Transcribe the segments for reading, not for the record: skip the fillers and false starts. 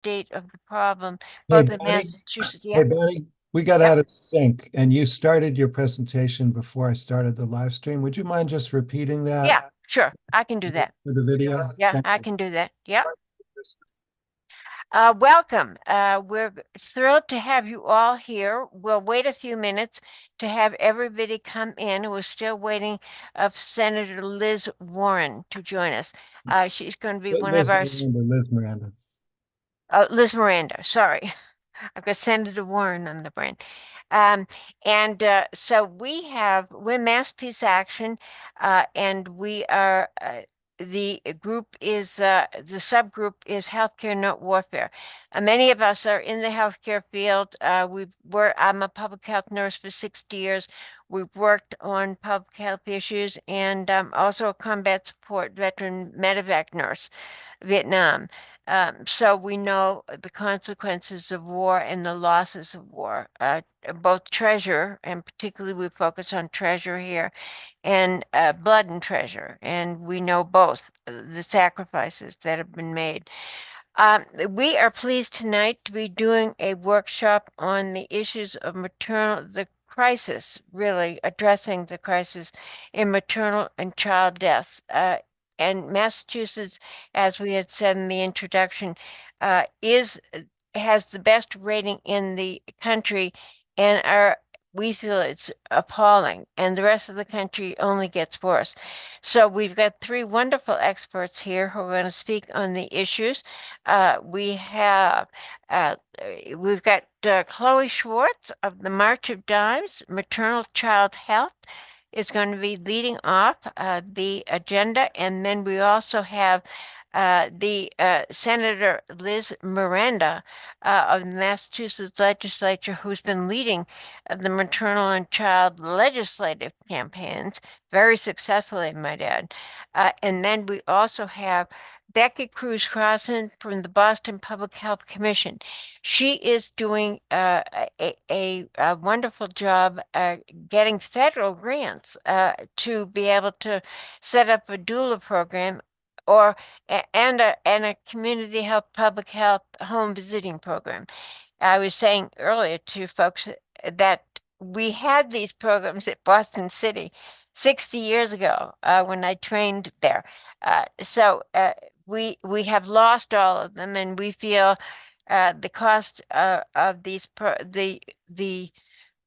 state of the problem, Hey, both in Betty. Massachusetts. Hey, Yep, Betty. We got yep, out of sync and you started your presentation before I started the live stream. Would you mind just repeating yeah, that sure. I can do that. for the video? Yeah, Thank I you. can do that. Yep. Welcome. We're thrilled to have you all here. We'll wait a few minutes to have everybody come in. We're still waiting of Senator Liz Warren to join us. She's going to be one of Liz our, Miranda, Liz Miranda. Liz Miranda, sorry. I've got Senator Warren on the brain. Um, and so we're Mass Peace Action, and we are, the subgroup is Healthcare, Not Warfare. Many of us are in the healthcare field. I'm a public health nurse for 60 years. We've worked on public health issues and also a combat support veteran medevac nurse, Vietnam. So we know the consequences of war and the losses of war, both treasure, and particularly we focus on treasure here, and blood and treasure. And we know both the sacrifices that have been made. We are pleased tonight to be doing a workshop on the issues of the crisis, really addressing the crisis in maternal and child deaths. And Massachusetts, as we had said in the introduction, has the best rating in the country, and we feel it's appalling, and the rest of the country only gets worse. So we've got three wonderful experts here who are going to speak on the issues. Uh, we have uh, we've got Chloe Schwartz of the March of Dimes, Maternal Child Health, is going to be leading off the agenda, and then we also have the Senator Liz Miranda of the Massachusetts Legislature, who's been leading the maternal and child legislative campaigns very successfully, I might add. And then we also have Becky Cruz-Crosson from the Boston Public Health Commission. She is doing a wonderful job getting federal grants to be able to set up a doula program or and a community health, public health home visiting program. I was saying earlier to folks that we had these programs at Boston City 60 years ago when I trained there. So we have lost all of them, and we feel the cost of the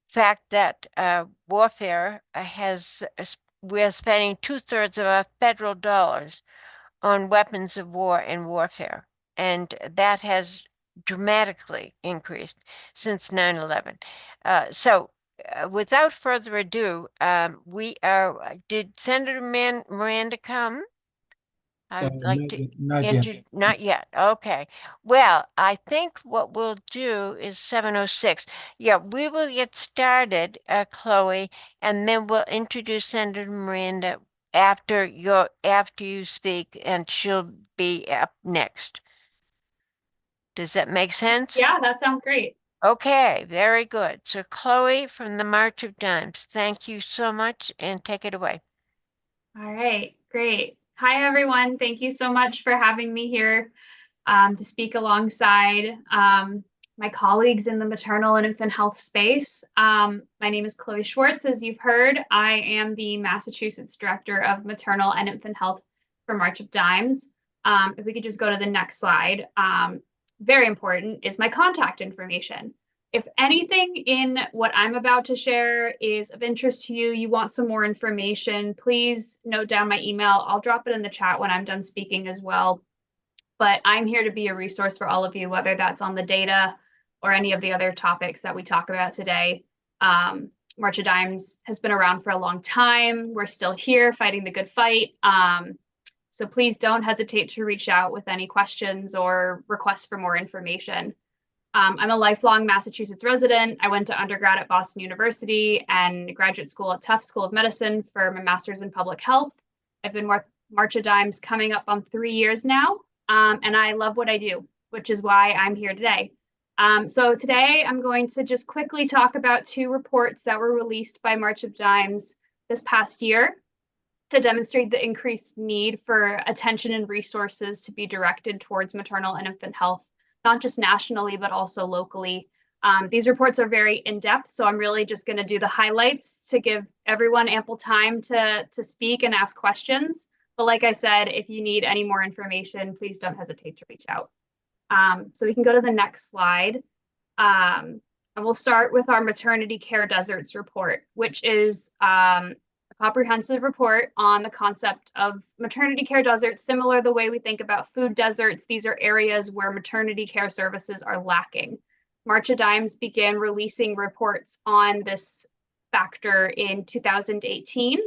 fact that warfare we're spending 2/3 of our federal dollars on weapons of war and warfare, and that has dramatically increased since 9/11. Without further ado, did Senator Miranda come? I would like to Not yet. not yet. Okay. Well, I think what we'll do is 7:06. Yeah, we will get started, Chloe, and then we'll introduce Senator Miranda after you speak, and she'll be up next. Does that make sense? Yeah, that sounds great. Okay, very good. So Chloe from the March of Dimes, thank you so much, and take it away. All right, great. Hi, everyone. Thank you so much for having me here to speak alongside my colleagues in the maternal and infant health space. My name is Chloe Schwartz. As you've heard, I am the Massachusetts Director of Maternal and Infant Health for March of Dimes. If we could just go to the next slide. Very important is my contact information. If anything in what I'm about to share is of interest to you, you want some more information, please note down my email. I'll drop it in the chat when I'm done speaking as well. But I'm here to be a resource for all of you, whether that's on the data or any of the other topics that we talk about today. March of Dimes has been around for a long time. We're still here fighting the good fight. So please don't hesitate to reach out with any questions or requests for more information. I'm a lifelong Massachusetts resident. I went to undergrad at Boston University and graduate school at Tufts School of Medicine for my master's in public health. I've been March of Dimes coming up on 3 years now, and I love what I do, which is why I'm here today. So today I'm going to just quickly talk about 2 reports that were released by March of Dimes this past year to demonstrate the increased need for attention and resources to be directed towards maternal and infant health not just nationally, but also locally. These reports are very in-depth, so I'm really just going to do the highlights to give everyone ample time to speak and ask questions. But like I said, if you need any more information, please don't hesitate to reach out. So we can go to the next slide. And we'll start with our maternity care deserts report, which is a comprehensive report on the concept of maternity care deserts, similar the way we think about food deserts. These are areas where maternity care services are lacking. March of Dimes began releasing reports on this factor in 2018.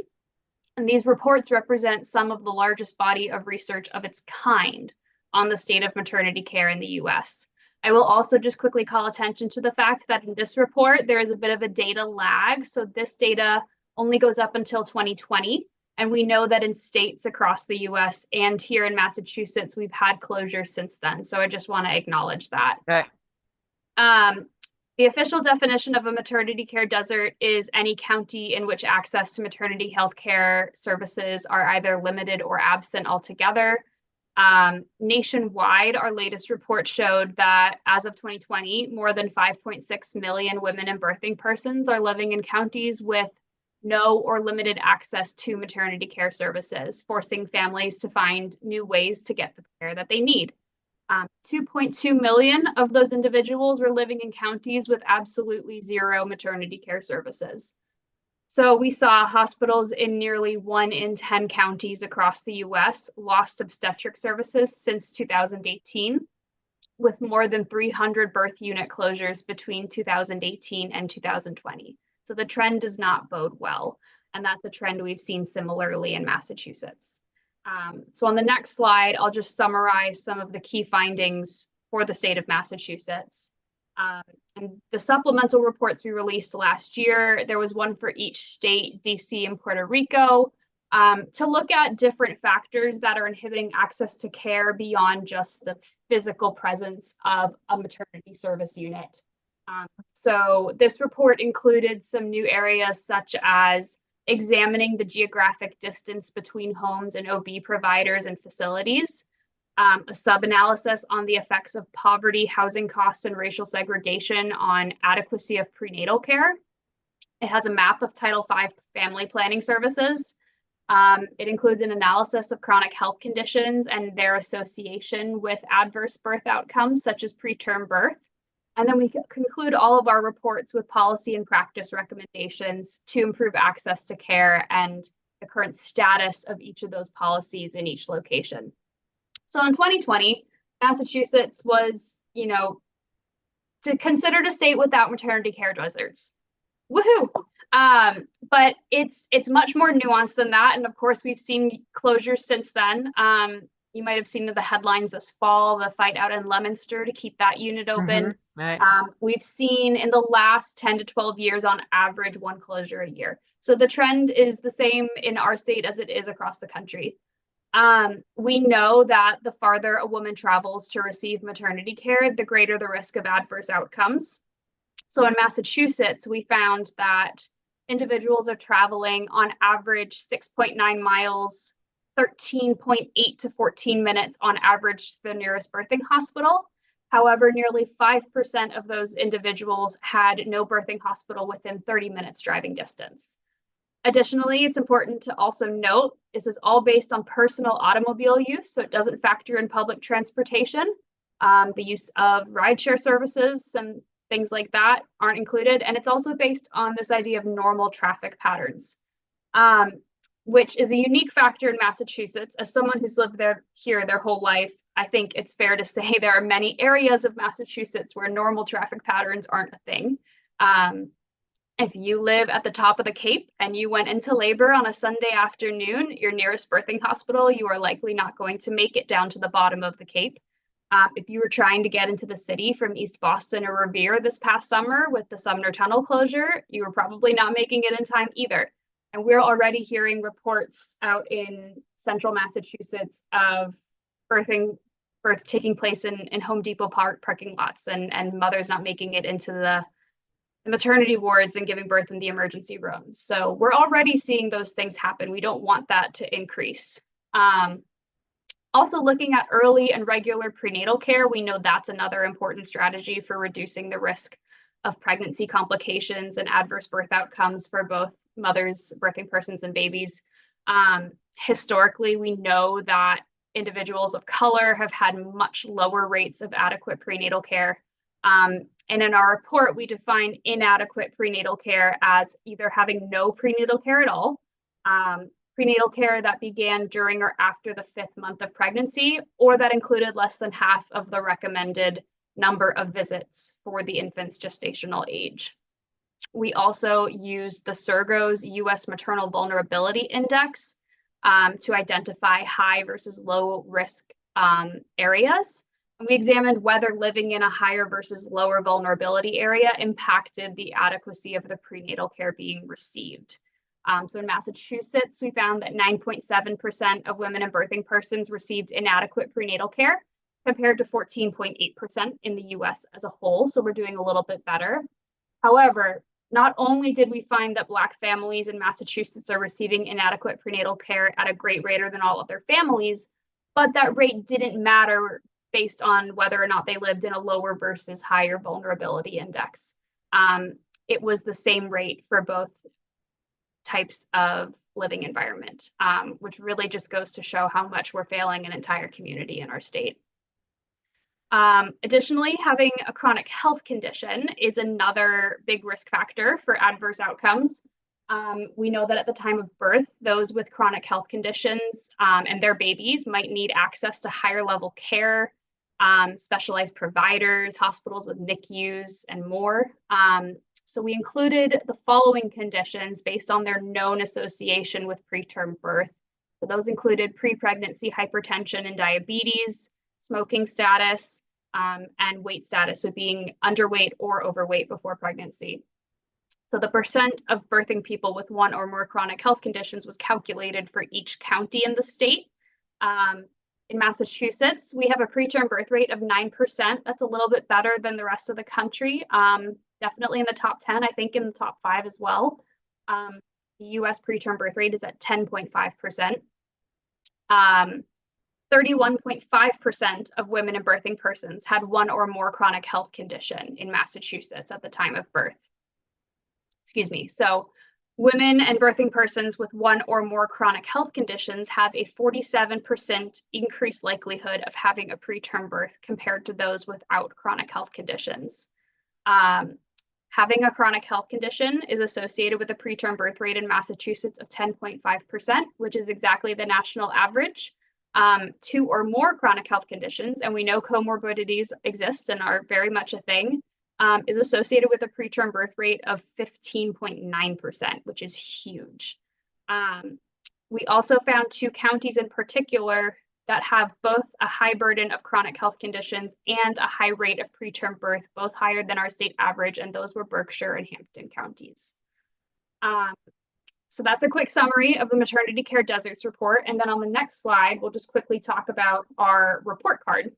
And these reports represent some of the largest body of research of its kind on the state of maternity care in the US. I will also just quickly call attention to the fact that in this report, there is a bit of a data lag. So this data only goes up until 2020. And we know that in states across the US and here in Massachusetts, we've had closures since then. So I just want to acknowledge that. Right. The official definition of a maternity care desert is any county in which access to maternity health care services are either limited or absent altogether. Nationwide, our latest report showed that as of 2020, more than 5.6 million women and birthing persons are living in counties with no or limited access to maternity care services, forcing families to find new ways to get the care that they need. 2.2 million of those individuals were living in counties with absolutely zero maternity care services. So we saw hospitals in nearly 1 in 10 counties across the US lost obstetric services since 2018, with more than 300 birth unit closures between 2018 and 2020. So the trend does not bode well, and that's a trend we've seen similarly in Massachusetts. So on the next slide, I'll just summarize some of the key findings for the state of Massachusetts. And the supplemental reports we released last year, there was one for each state, DC and Puerto Rico, to look at different factors that are inhibiting access to care beyond just the physical presence of a maternity service unit. So this report included some new areas such as examining the geographic distance between homes and OB providers and facilities, a sub-analysis on the effects of poverty, housing costs, and racial segregation on adequacy of prenatal care. It has a map of Title V family planning services. It includes an analysis of chronic health conditions and their association with adverse birth outcomes, such as preterm birth. And then we conclude all of our reports with policy and practice recommendations to improve access to care and the current status of each of those policies in each location. So in 2020, Massachusetts was, considered a state without maternity care deserts. Woohoo! But it's much more nuanced than that. And of course, we've seen closures since then. You might have seen the headlines this fall, the fight out in Leominster to keep that unit open. Right. We've seen in the last 10 to 12 years, on average, 1 closure a year. So the trend is the same in our state as it is across the country. We know that the farther a woman travels to receive maternity care, the greater the risk of adverse outcomes. So in Massachusetts, we found that individuals are traveling on average 6.9 miles, 13.8 to 14 minutes on average to the nearest birthing hospital. However, nearly 5% of those individuals had no birthing hospital within 30 minutes driving distance. Additionally, it's important to also note this is all based on personal automobile use, so it doesn't factor in public transportation. The use of rideshare services and things like that aren't included. And it's also based on this idea of normal traffic patterns, which is a unique factor in Massachusetts. As someone who's lived here their whole life, I think it's fair to say there are many areas of Massachusetts where normal traffic patterns aren't a thing. If you live at the top of the Cape and you went into labor on a Sunday afternoon, your nearest birthing hospital, you are likely not going to make it down to the bottom of the Cape. If you were trying to get into the city from East Boston or Revere this past summer with the Sumner Tunnel closure, you were probably not making it in time either. And we're already hearing reports out in central Massachusetts of birth taking place in Home Depot parking lots and mothers not making it into the maternity wards and giving birth in the emergency rooms. So we're already seeing those things happen. We don't want that to increase. Also looking at early and regular prenatal care, we know that's another important strategy for reducing the risk of pregnancy complications and adverse birth outcomes for both mothers, birthing persons, and babies. Historically, we know that individuals of color have had much lower rates of adequate prenatal care. And in our report, we define inadequate prenatal care as either having no prenatal care at all, prenatal care that began during or after the 5th month of pregnancy, or that included less than half of the recommended number of visits for the infant's gestational age. We also use the Sergo's U.S. Maternal Vulnerability Index to identify high versus low risk areas. And we examined whether living in a higher versus lower vulnerability area impacted the adequacy of the prenatal care being received. So in Massachusetts, we found that 9.7% of women and birthing persons received inadequate prenatal care, compared to 14.8% in the US as a whole. So we're doing a little bit better. However, not only did we find that Black families in Massachusetts are receiving inadequate prenatal care at a great rate than all other families, but that rate didn't matter based on whether or not they lived in a lower versus higher vulnerability index. It was the same rate for both types of living environment, which really just goes to show how much we're failing an entire community in our state. Additionally, having a chronic health condition is another big risk factor for adverse outcomes. We know that at the time of birth, those with chronic health conditions and their babies might need access to higher level care, specialized providers, hospitals with NICUs, and more. So we included the following conditions based on their known association with preterm birth. So those included pre-pregnancy hypertension and diabetes, smoking status, and weight status, so being underweight or overweight before pregnancy. So the percent of birthing people with one or more chronic health conditions was calculated for each county in the state. In Massachusetts, we have a preterm birth rate of 9%. That's a little bit better than the rest of the country. Definitely in the top 10, I think in the top 5 as well. The US preterm birth rate is at 10.5%. 31.5% of women and birthing persons had one or more chronic health condition in Massachusetts at the time of birth. Excuse me. So women and birthing persons with one or more chronic health conditions have a 47% increased likelihood of having a preterm birth compared to those without chronic health conditions. Having a chronic health condition is associated with a preterm birth rate in Massachusetts of 10.5%, which is exactly the national average. 2 or more chronic health conditions, and we know comorbidities exist and are very much a thing, is associated with a preterm birth rate of 15.9%, which is huge. We also found 2 counties in particular that have both a high burden of chronic health conditions and a high rate of preterm birth, both higher than our state average, and those were Berkshire and Hampton counties. So that's a quick summary of the Maternity Care Deserts Report. And then on the next slide, we'll just quickly talk about our report card,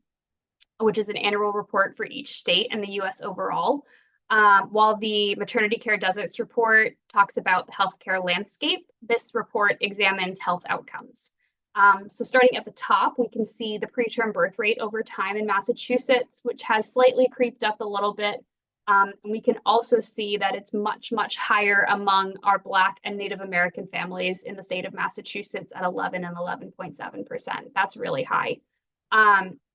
which is an annual report for each state and the US overall. While the Maternity Care Deserts Report talks about the healthcare landscape, this report examines health outcomes. So starting at the top, we can see the preterm birth rate over time in Massachusetts, which has slightly creeped up a little bit. And we can also see that it's much, much higher among our Black and Native American families in the state of Massachusetts at 11 and 11.7%. That's really high.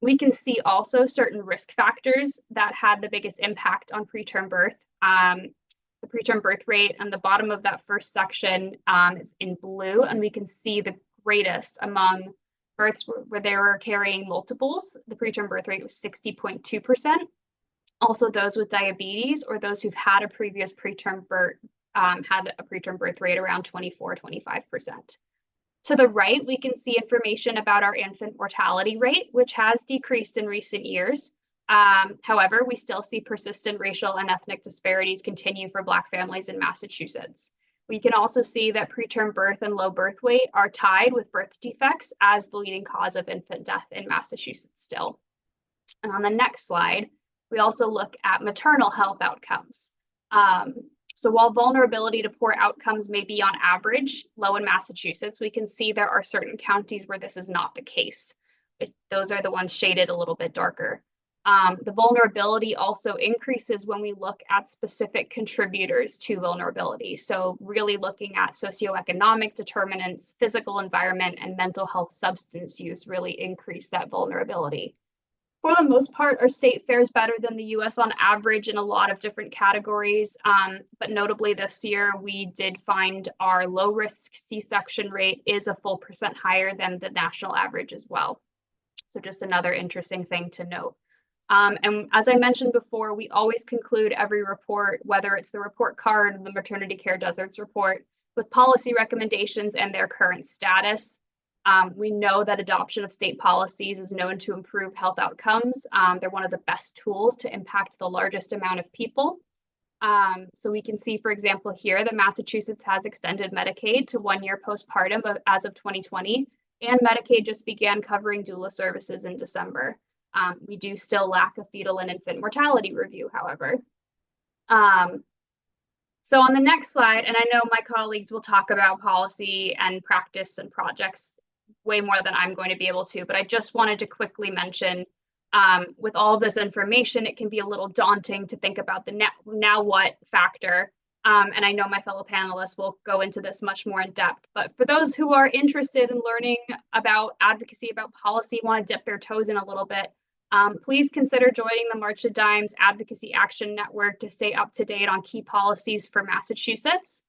We can see also certain risk factors that had the biggest impact on preterm birth. The preterm birth rate on the bottom of that first section is in blue, and we can see the greatest among births where they were carrying multiples. The preterm birth rate was 60.2%. Also, those with diabetes or those who've had a previous preterm birth had a preterm birth rate around 24-25%. To the right, we can see information about our infant mortality rate, which has decreased in recent years. However, we still see persistent racial and ethnic disparities continue for Black families in Massachusetts. We can also see that preterm birth and low birth weight are tied with birth defects as the leading cause of infant death in Massachusetts still. And on the next slide, we also look at maternal health outcomes. So while vulnerability to poor outcomes may be on average low in Massachusetts, we can see there are certain counties where this is not the case. those are the ones shaded a little bit darker. The vulnerability also increases when we look at specific contributors to vulnerability. So really looking at socioeconomic determinants, physical environment, and mental health substance use really increase that vulnerability. For the most part, our state fares better than the US on average in a lot of different categories. But notably this year, we did find our low risk C-section rate is a full % higher than the national average as well. So just another interesting thing to note. And as I mentioned before, we always conclude every report, whether it's the report card, the maternity care deserts report, with policy recommendations and their current status. We know that adoption of state policies is known to improve health outcomes. They're one of the best tools to impact the largest amount of people. So we can see, for example, here that Massachusetts has extended Medicaid to 1 year postpartum as of 2020, and Medicaid just began covering doula services in December. We do still lack a fetal and infant mortality review, however. So on the next slide, and I know my colleagues will talk about policy and practice and projects way more than I'm going to be able to, but I just wanted to quickly mention, with all of this information, it can be a little daunting to think about the now what factor. And I know my fellow panelists will go into this much more in depth, but for those who are interested in learning about advocacy, about policy, want to dip their toes in a little bit, please consider joining the March of Dimes Advocacy Action Network to stay up to date on key policies for Massachusetts.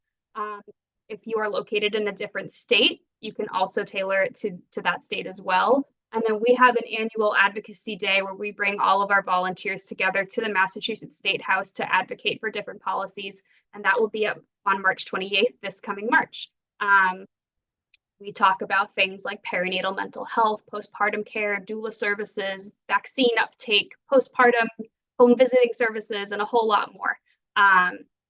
If you are located in a different state, you can also tailor it to that state as well. And then we have an annual advocacy day where we bring all of our volunteers together to the Massachusetts State House to advocate for different policies. And that will be on March 28th, this coming March. We talk about things like perinatal mental health, postpartum care, doula services, vaccine uptake, postpartum home visiting services, and a whole lot more.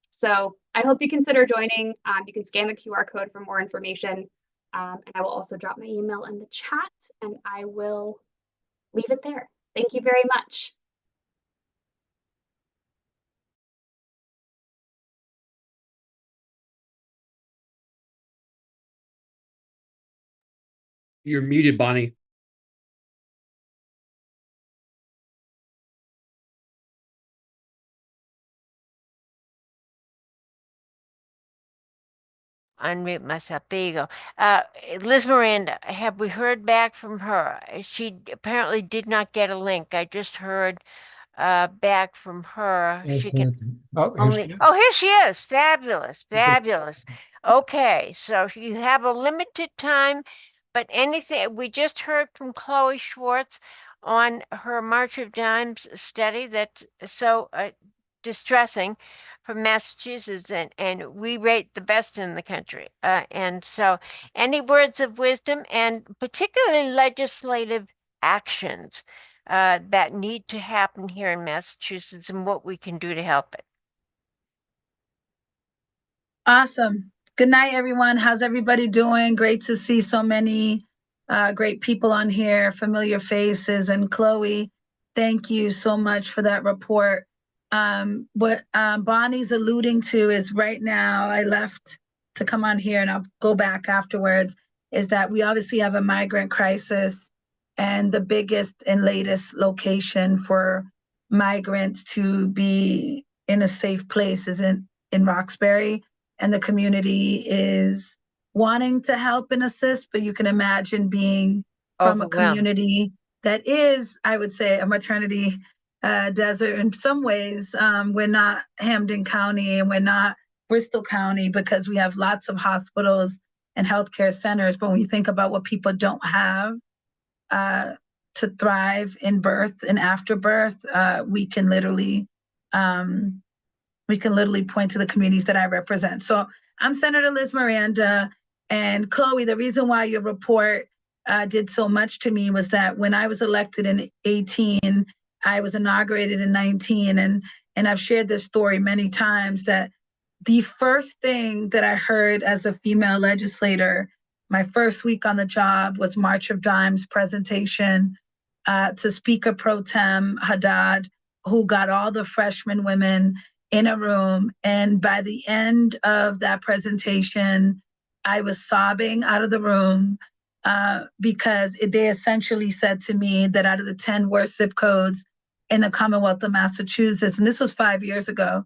So I hope you consider joining. You can scan the QR code for more information. And I will also drop my email in the chat, and I will leave it there. Thank you very much. You're muted, Bonnie. Unmute myself. There you go. Liz Miranda, have we heard back from her? She apparently did not get a link. I just heard back from her. Yes, She can here only. she is. Oh, here she is. Fabulous, fabulous. Okay, so you have a limited time, but anything. We just heard from Chloe Schwartz on her March of Dimes study that's so distressing from Massachusetts, and we rate the best in the country. And so any words of wisdom, and particularly legislative actions that need to happen here in Massachusetts, and what we can do to help it. Awesome. Good night, everyone. How's everybody doing? Great to see so many great people on here, familiar faces. And Chloe, thank you so much for that report. What Bonnie's alluding to is right now, I left to come on here and I'll go back afterwards, is that we obviously have a migrant crisis, and the biggest and latest location for migrants to be in a safe place is in Roxbury, and the community is wanting to help and assist, but you can imagine being from a community that is, I would say, a maternity desert in some ways. We're not Hampden County and we're not Bristol County because we have lots of hospitals and healthcare centers. But when you think about what people don't have to thrive in birth and after birth, we can literally point to the communities that I represent. So I'm Senator Liz Miranda, and Chloe, the reason why your report did so much to me was that when I was elected in 2018, I was inaugurated in 2019, and I've shared this story many times, that the first thing that I heard as a female legislator, my first week on the job, was March of Dimes presentation to Speaker Pro Tem Haddad, who got all the freshman women in a room. And by the end of that presentation, I was sobbing out of the room because they essentially said to me that out of the 10 worst zip codes in the Commonwealth of Massachusetts, and this was 5 years ago,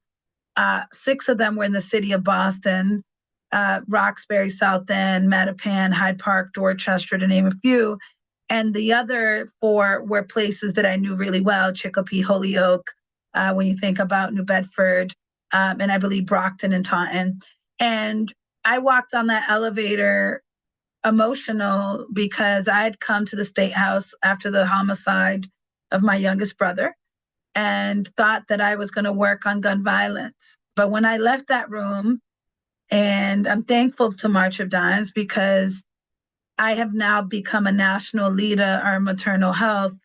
6 of them were in the city of Boston, Roxbury, South End, Mattapan, Hyde Park, Dorchester, to name a few. And the other 4 were places that I knew really well, Chicopee, Holyoke, when you think about New Bedford, and I believe Brockton and Taunton. And I walked on that elevator emotional because I had come to the State House after the homicide of my youngest brother and thought that I was going to work on gun violence. But when I left that room, and I'm thankful to March of Dimes because I have now become a national leader on maternal health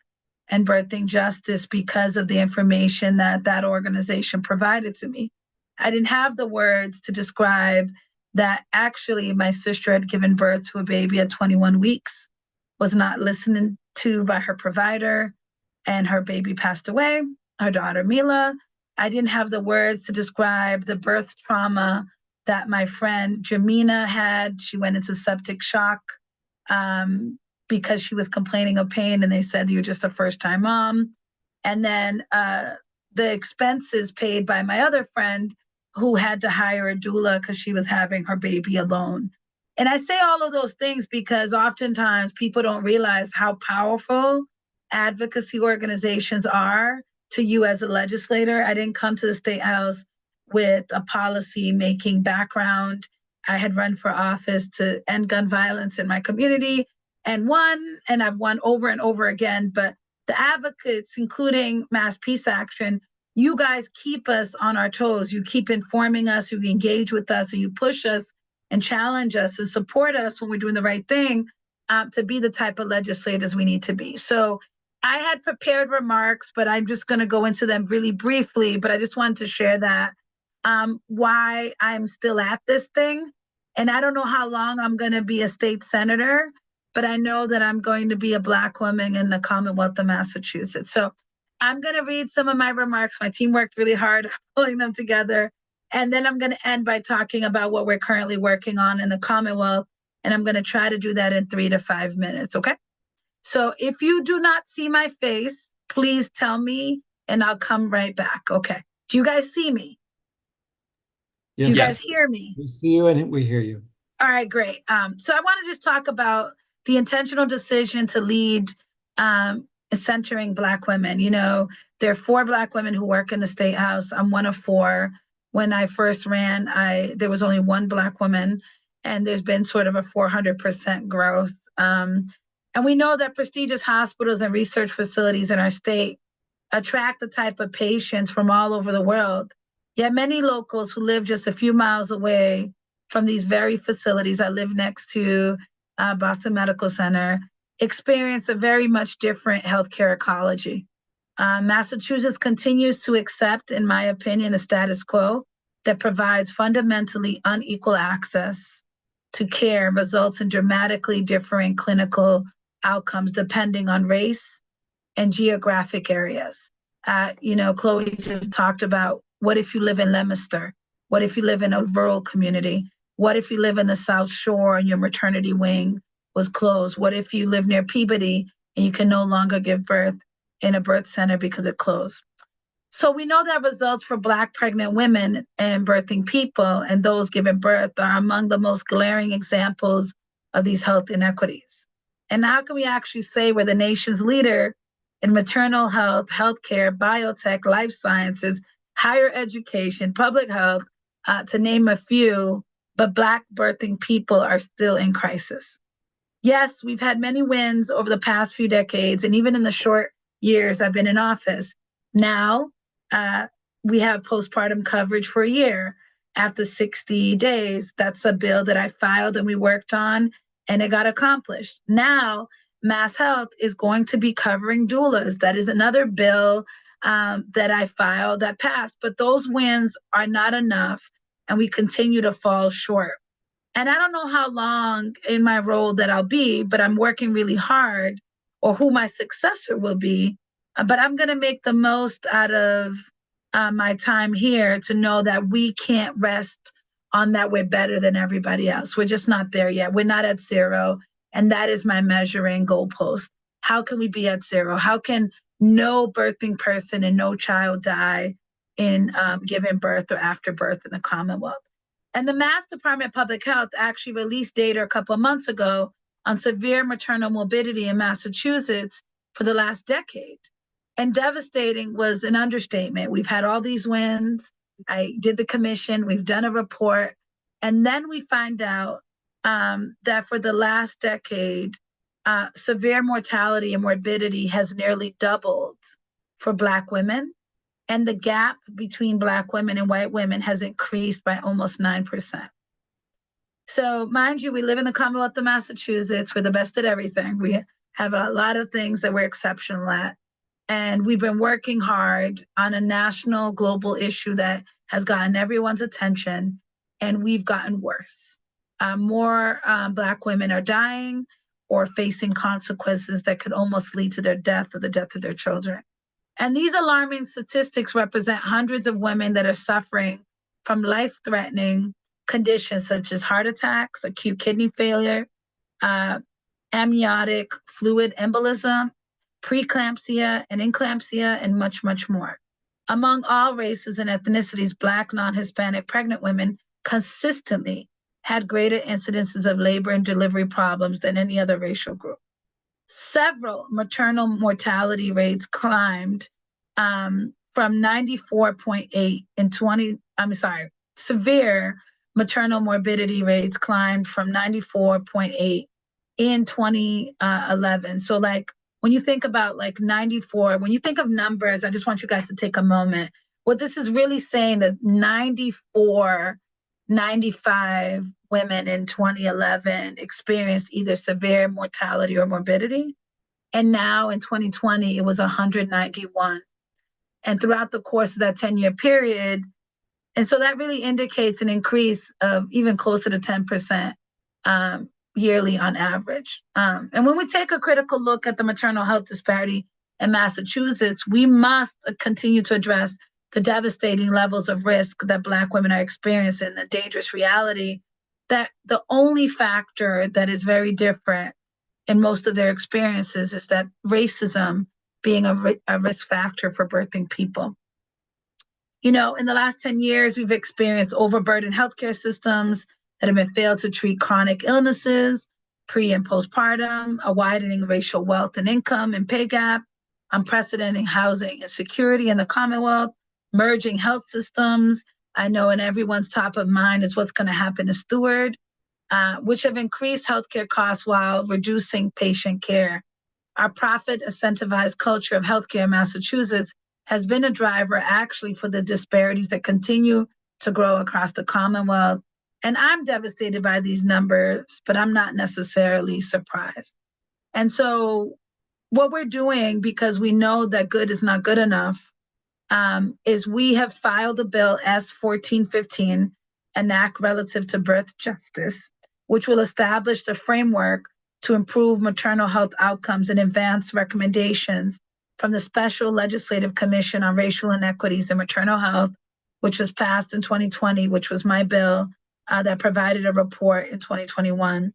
and birthing justice because of the information that that organization provided to me. I didn't have the words to describe that actually my sister had given birth to a baby at 21 weeks, was not listened to by her provider, and her baby passed away, her daughter Mila. I didn't have the words to describe the birth trauma that my friend Jamina had. She went into septic shock because she was complaining of pain, and they said, you're just a first-time mom. And then the expenses paid by my other friend who had to hire a doula because she was having her baby alone. And I say all of those things because oftentimes people don't realize how powerful advocacy organizations are to you as a legislator. I didn't come to the State House with a policy-making background. I had run for office to end gun violence in my community and won, and I've won over and over again. But the advocates, including Mass Peace Action, you guys keep us on our toes. You keep informing us, you engage with us, and you push us and challenge us and support us when we're doing the right thing to be the type of legislators we need to be. So I had prepared remarks, but I'm just going to go into them really briefly. But I just wanted to share that why I'm still at this thing. And I don't know how long I'm going to be a state senator, but I know that I'm going to be a Black woman in the Commonwealth of Massachusetts. So I'm going to read some of my remarks. My team worked really hard pulling them together. And then I'm going to end by talking about what we're currently working on in the Commonwealth. And I'm going to try to do that in 3 to 5 minutes, okay? So if you do not see my face, please tell me and I'll come right back, okay? Do you guys see me? Yes. Do you guys hear me? We see you and we hear you. All right, great. So I want to just talk about the intentional decision to lead centering Black women. You know, there are 4 Black women who work in the State House. I'm one of 4. When I first ran, there was only 1 Black woman, and there's been sort of a 400% growth. And we know that prestigious hospitals and research facilities in our state attract the type of patients from all over the world. Yet many locals who live just a few miles away from these very facilities, I live next to Boston Medical Center, experience a very much different healthcare ecology. Massachusetts continues to accept, in my opinion, a status quo that provides fundamentally unequal access to care and results in dramatically differing clinical outcomes depending on race and geographic areas. You know, Chloe just talked about, what if you live in Leominster? What if you live in a rural community? What if you live in the South Shore and your maternity wing was closed? What if you live near Peabody and you can no longer give birth in a birth center because it closed? So we know that results for Black pregnant women and birthing people and those giving birth are among the most glaring examples of these health inequities. And how can we actually say we're the nation's leader in maternal health, healthcare, biotech, life sciences, higher education, public health, to name a few, but Black birthing people are still in crisis? Yes, we've had many wins over the past few decades, and even in the short years I've been in office. Now, we have postpartum coverage for a year. After 60 days, that's a bill that I filed and we worked on, and it got accomplished. Now, Mass Health is going to be covering doulas. That is another bill that I filed that passed. But those wins are not enough, and we continue to fall short. And I don't know how long in my role that I'll be, but I'm working really hard, or who my successor will be. But I'm going to make the most out of my time here to know that we can't rest on that we're better than everybody else. We're just not there yet. We're not at 0, And that is my measuring goalpost. How can we be at zero? How can no birthing person and no child die in giving birth or after birth in the Commonwealth? And the Mass Department of Public Health actually released data a couple of months ago on severe maternal morbidity in Massachusetts for the last decade. And devastating was an understatement. We've had all these wins. I did the commission. We've done a report. And then we find out that for the last decade, severe mortality and morbidity has nearly doubled for Black women. And the gap between Black women and white women has increased by almost 9%. So mind you, we live in the Commonwealth of Massachusetts. We're the best at everything. We have a lot of things that we're exceptional at. And we've been working hard on a national global issue that has gotten everyone's attention, and we've gotten worse. More Black women are dying or facing consequences that could almost lead to their death or the death of their children. And these alarming statistics represent hundreds of women that are suffering from life-threatening conditions such as heart attacks, acute kidney failure, amniotic fluid embolism, preeclampsia and eclampsia, and much, much more. Among all races and ethnicities, Black, non-Hispanic pregnant women consistently had greater incidences of labor and delivery problems than any other racial group. Several maternal mortality rates climbed from 94.8 in severe maternal morbidity rates climbed from 94.8 in 2011. So like when you think about like 94, when you think of numbers, I just want you guys to take a moment. What this is really saying that 94, 95 women in 2011 experienced either severe mortality or morbidity. And now in 2020, it was 191. And throughout the course of that 10-year period, and so that really indicates an increase of even closer to 10% yearly on average. And when we take a critical look at the maternal health disparity in Massachusetts, we must continue to address the devastating levels of risk that Black women are experiencing, the dangerous reality that the only factor that is very different in most of their experiences is that racism being a risk factor for birthing people. You know, in the last 10 years, we've experienced overburdened healthcare systems that have been failed to treat chronic illnesses, pre and postpartum, a widening racial wealth and income and pay gap, unprecedented housing insecurity in the Commonwealth, merging health systems. I know in everyone's top of mind is what's going to happen to Steward, which have increased healthcare costs while reducing patient care. Our profit incentivized culture of healthcare in Massachusetts has been a driver actually for the disparities that continue to grow across the Commonwealth. And I'm devastated by these numbers, but I'm not necessarily surprised. And so what we're doing, because we know that good is not good enough, is we have filed a bill S-1415, an act relative to birth justice, which will establish the framework to improve maternal health outcomes and advance recommendations from the Special Legislative Commission on Racial Inequities in Maternal Health, which was passed in 2020, which was my bill that provided a report in 2021.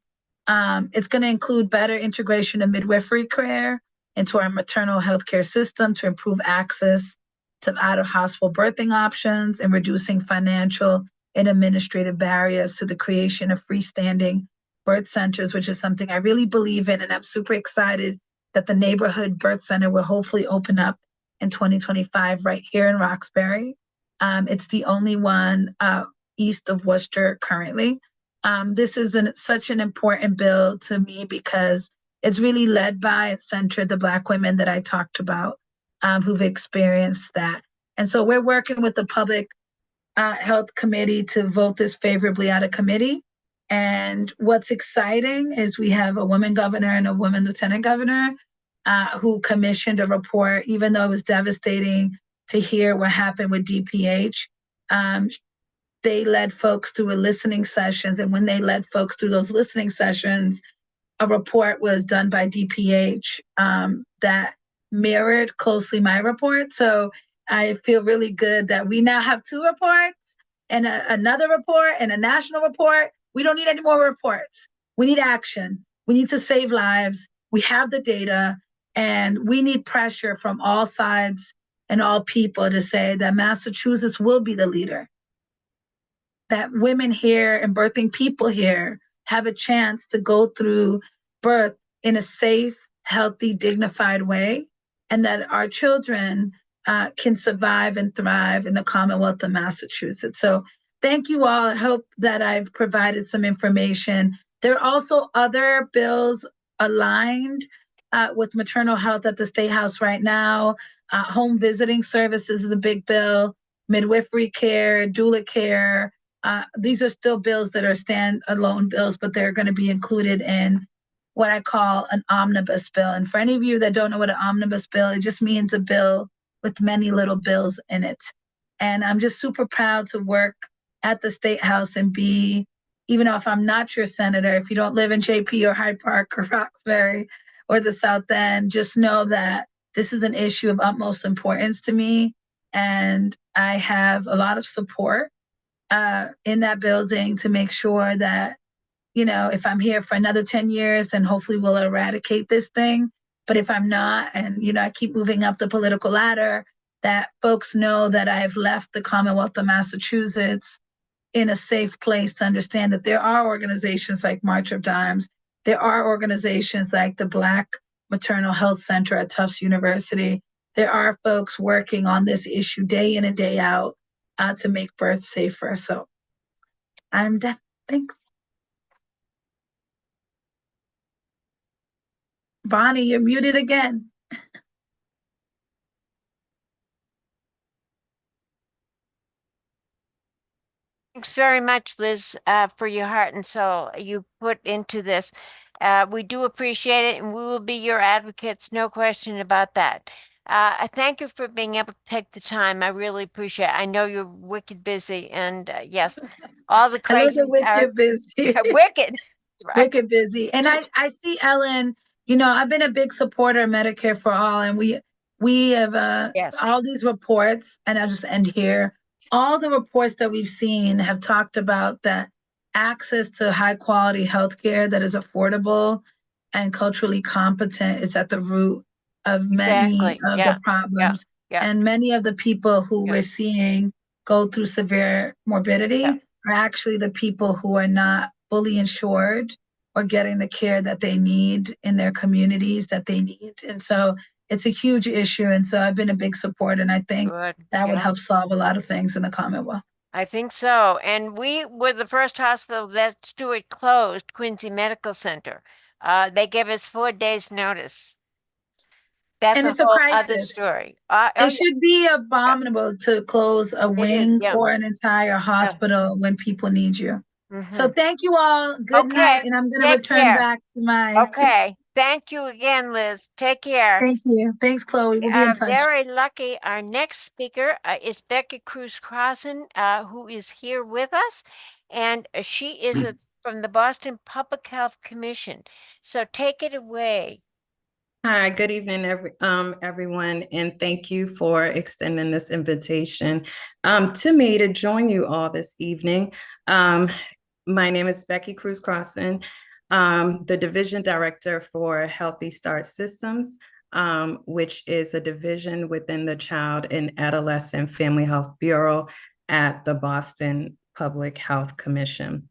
It's going to include better integration of midwifery care into our maternal health care system to improve access to out-of-hospital birthing options and reducing financial and administrative barriers to the creation of freestanding birth centers, which is something I really believe in. And I'm super excited that the neighborhood birth center will hopefully open up in 2025 right here in Roxbury. It's the only one east of Worcester currently. This is such an important bill to me because it's really led by and centered the Black women that I talked about who've experienced that. And so we're working with the Public Health Committee to vote this favorably out of committee. And what's exciting is we have a woman governor and a woman lieutenant governor who commissioned a report, even though it was devastating to hear what happened with DPH. They led folks through listening sessions. And when they led folks through those listening sessions, a report was done by DPH that mirrored closely my report. So I feel really good that we now have two reports and another report and a national report. We don't need any more reports. We need action. We need to save lives. We have the data, and we need pressure from all sides and all people to say that Massachusetts will be the leader, that women here and birthing people here have a chance to go through birth in a safe, healthy, dignified way, and that our children can survive and thrive in the Commonwealth of Massachusetts. So thank you all. I hope that I've provided some information. There are also other bills aligned with maternal health at the State House right now. Home visiting services is a big bill, midwifery care, doula care. These are still bills that are standalone bills, but they're going to be included in what I call an omnibus bill. And for any of you that don't know what an omnibus bill, it just means a bill with many little bills in it. And I'm just super proud to work at the State House and be, even though if I'm not your senator, if you don't live in JP or Hyde Park or Roxbury or the South End, just know that this is an issue of utmost importance to me. And I have a lot of support in that building to make sure that, you know, if I'm here for another 10 years, then hopefully we'll eradicate this thing. But if I'm not, and, you know, I keep moving up the political ladder, that folks know that I've left the Commonwealth of Massachusetts in a safe place to understand that there are organizations like March of Dimes. There are organizations like the Black Maternal Health Center at Tufts University. There are folks working on this issue day in and day out to make birth safer. So I'm done. Thanks. Bonnie, you're muted again. Thanks very much, Liz, for your heart and soul you put into this. We do appreciate it, and we will be your advocates, no question about that. I thank you for being able to take the time. I really appreciate it. I know you're wicked busy, and yes, all the crises I look are wicked busy. wicked. Right. Wicked busy. And I see Ellen, you know, I've been a big supporter of Medicare for All, and we have Yes. all these reports, and I'll just end here. All the reports that we've seen have talked about that access to high quality healthcare that is affordable and culturally competent is at the root of many of the problems. And many of the people who we're seeing go through severe morbidity are actually the people who are not fully insured or getting the care that they need in their communities that they need. And so it's a huge issue. And so I've been a big supporter, and I think that would help solve a lot of things in the Commonwealth. I think so. And we were the first hospital that Stewart closed, Quincy Medical Center. They gave us 4 days notice. That's a whole other story. It should be abominable to close a wing or an entire hospital when people need you. So thank you all. Good night. And I'm going to return back to my. Okay. Thank you again, Liz. Take care. Thank you. Thanks, Chloe. We'll be in touch. Very lucky. Our next speaker is Becky Cruz-Crosson, who is here with us. And she is from the Boston Public Health Commission. So take it away. Hi, good evening, everyone, and thank you for extending this invitation to me to join you all this evening. My name is Becky Cruz-Crosson, the Division Director for Healthy Start Systems, which is a division within the Child and Adolescent Family Health Bureau at the Boston Public Health Commission.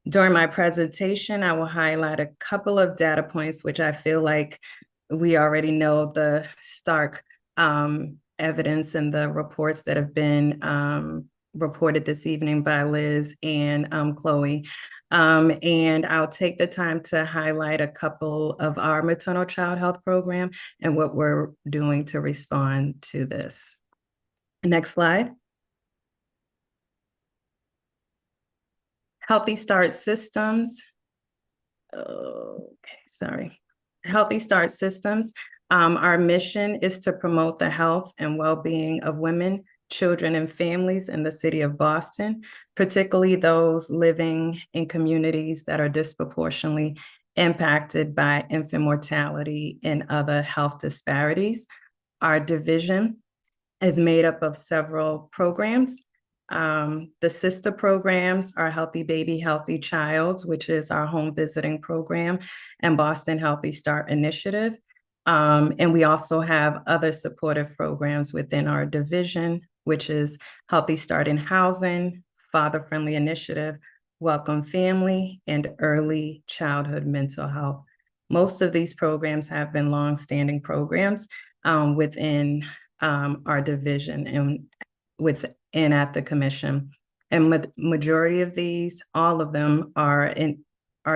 During my presentation, I will highlight a couple of data points, which I feel like we already know the stark evidence and the reports that have been reported this evening by Liz and Chloe. And I'll take the time to highlight a couple of our maternal child health program and what we're doing to respond to this. Next slide. Healthy Start Systems. Okay, sorry. Healthy Start Systems. Our mission is to promote the health and well-being of women, children, and families in the city of Boston, particularly those living in communities that are disproportionately impacted by infant mortality and other health disparities. Our division is made up of several programs The sister programs are Healthy Baby, Healthy Child, which is our home visiting program, and Boston Healthy Start Initiative. And we also have other supportive programs within our division, which is Healthy Start in Housing, Father Friendly Initiative, Welcome Family, and Early Childhood Mental Health. Most of these programs have been longstanding programs within our division and at the commission. And majority of these, all of them are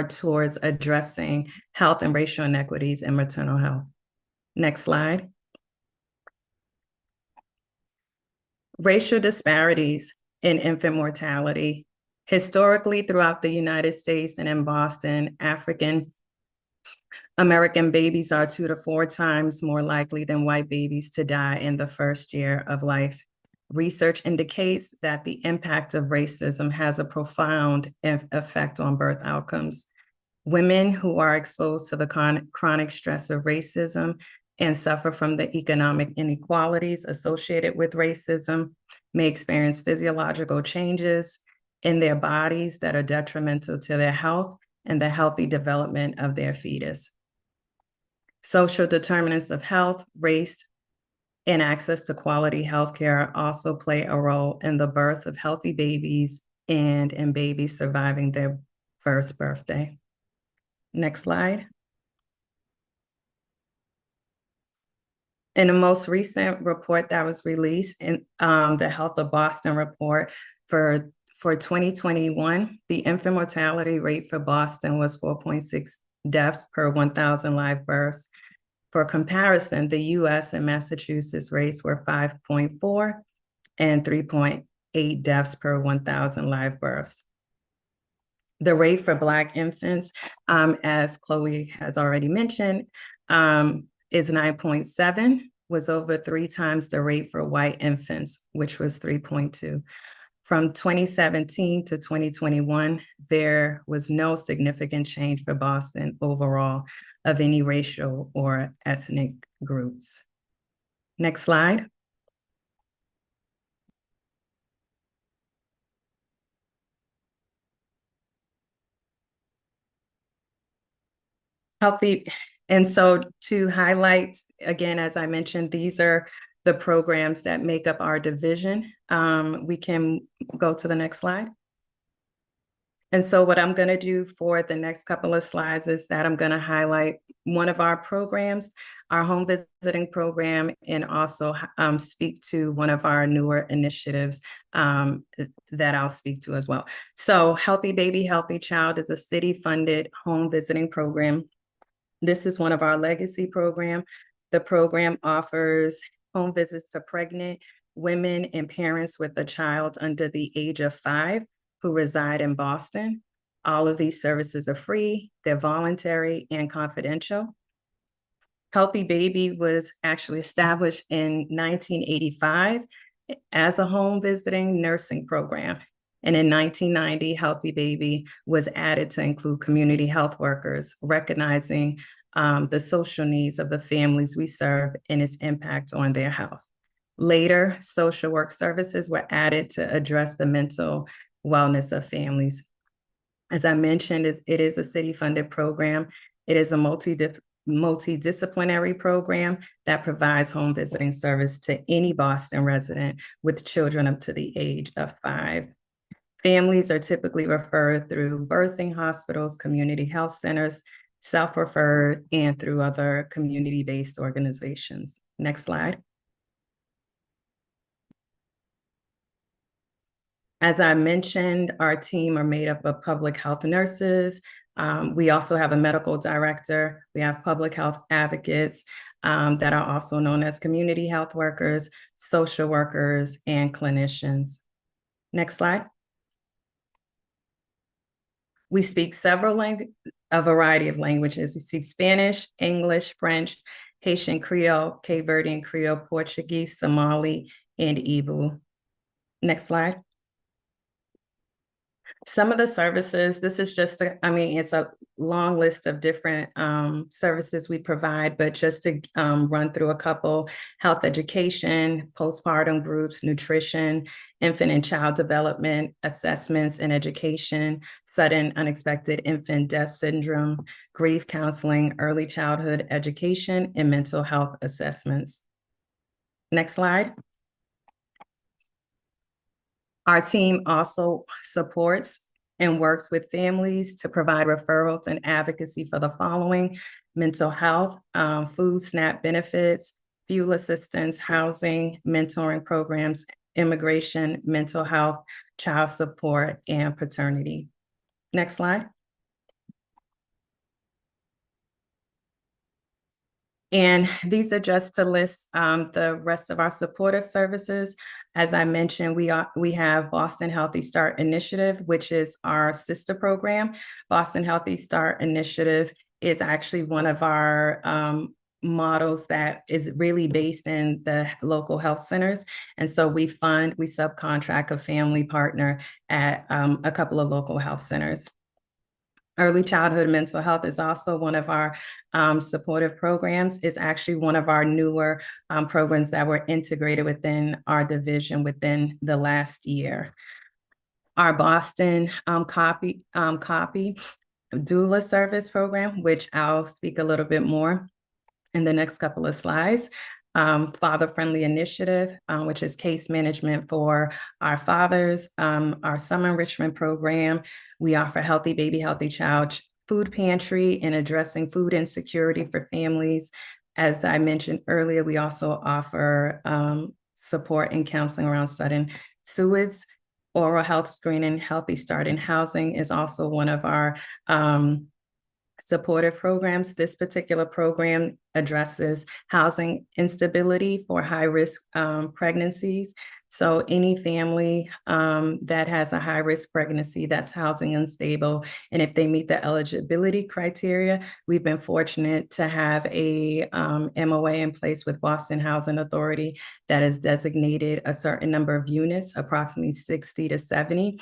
towards addressing health and racial inequities in maternal health. Next slide. Racial disparities in infant mortality. Historically, throughout the United States and in Boston, African American babies are 2 to 4 times more likely than white babies to die in the first year of life. Research indicates that the impact of racism has a profound effect on birth outcomes. Women who are exposed to the chronic stress of racism and suffer from the economic inequalities associated with racism may experience physiological changes in their bodies that are detrimental to their health and the healthy development of their fetus. Social determinants of health, race, and access to quality healthcare also play a role in the birth of healthy babies and in babies surviving their first birthday. Next slide. In the most recent report that was released in the Health of Boston report for 2021, the infant mortality rate for Boston was 4.6 deaths per 1,000 live births. For comparison, the US and Massachusetts rates were 5.4 and 3.8 deaths per 1,000 live births. The rate for Black infants, as Chloe has already mentioned, is 9.7, was over 3 times the rate for white infants, which was 3.2. From 2017 to 2021, there was no significant change for Boston overall of any racial or ethnic groups. Next slide. Healthy, and so to highlight, again, as I mentioned, these are the programs that make up our division. We can go to the next slide. And so what I'm going to do for the next couple of slides is that I'm going to highlight one of our programs, our home visiting program, and also speak to one of our newer initiatives that I'll speak to as well. So Healthy Baby, Healthy Child is a city-funded home visiting program. This is one of our legacy programs. The program offers home visits to pregnant women and parents with a child under the age of 5 who reside in Boston. All of these services are free, they're voluntary and confidential. Healthy Baby was actually established in 1985 as a home visiting nursing program. And in 1990, Healthy Baby was added to include community health workers, recognizing the social needs of the families we serve and its impact on their health. Later, social work services were added to address the mental wellness of families. As I mentioned, it is a city-funded program. It is a multidisciplinary program that provides home visiting service to any Boston resident with children up to the age of 5. Families are typically referred through birthing hospitals, community health centers, self-referred, and through other community-based organizations. Next slide. As I mentioned, our team are made up of public health nurses. We also have a medical director. We have public health advocates that are also known as community health workers, social workers, and clinicians. Next slide. We speak a variety of languages. We speak Spanish, English, French, Haitian Creole, Cape Verdean Creole, Portuguese, Somali, and Igbo. Next slide. Some of the services, this is just, it's a long list of different services we provide, but just to run through a couple: health education, postpartum groups, nutrition, infant and child development assessments and education, sudden unexpected infant death syndrome, grief counseling, early childhood education, and mental health assessments. Next slide. Our team also supports and works with families to provide referrals and advocacy for the following: mental health, food SNAP benefits, fuel assistance, housing, mentoring programs, immigration, mental health, child support, and paternity. Next slide. And these are just to list the rest of our supportive services. As I mentioned, we have Boston Healthy Start Initiative, which is our sister program. Boston Healthy Start Initiative is actually one of our models that is really based in the local health centers. And so we subcontract a family partner at a couple of local health centers. Early childhood mental health is also one of our supportive programs. It's actually one of our newer programs that were integrated within our division within the last year. Our Boston copy Doula service program, which I'll speak a little bit more in the next couple of slides. Father-friendly initiative, which is case management for our fathers. Our summer enrichment program. We offer Healthy Baby, Healthy Child food pantry in addressing food insecurity for families. As I mentioned earlier, we also offer support and counseling around sudden SUIDs. Oral health screening, Healthy Start in Housing is also one of our supportive programs. This particular program addresses housing instability for high-risk pregnancies. So any family that has a high-risk pregnancy that's housing unstable, and if they meet the eligibility criteria, we've been fortunate to have a MOA in place with Boston Housing Authority that has designated a certain number of units, approximately 60 to 70,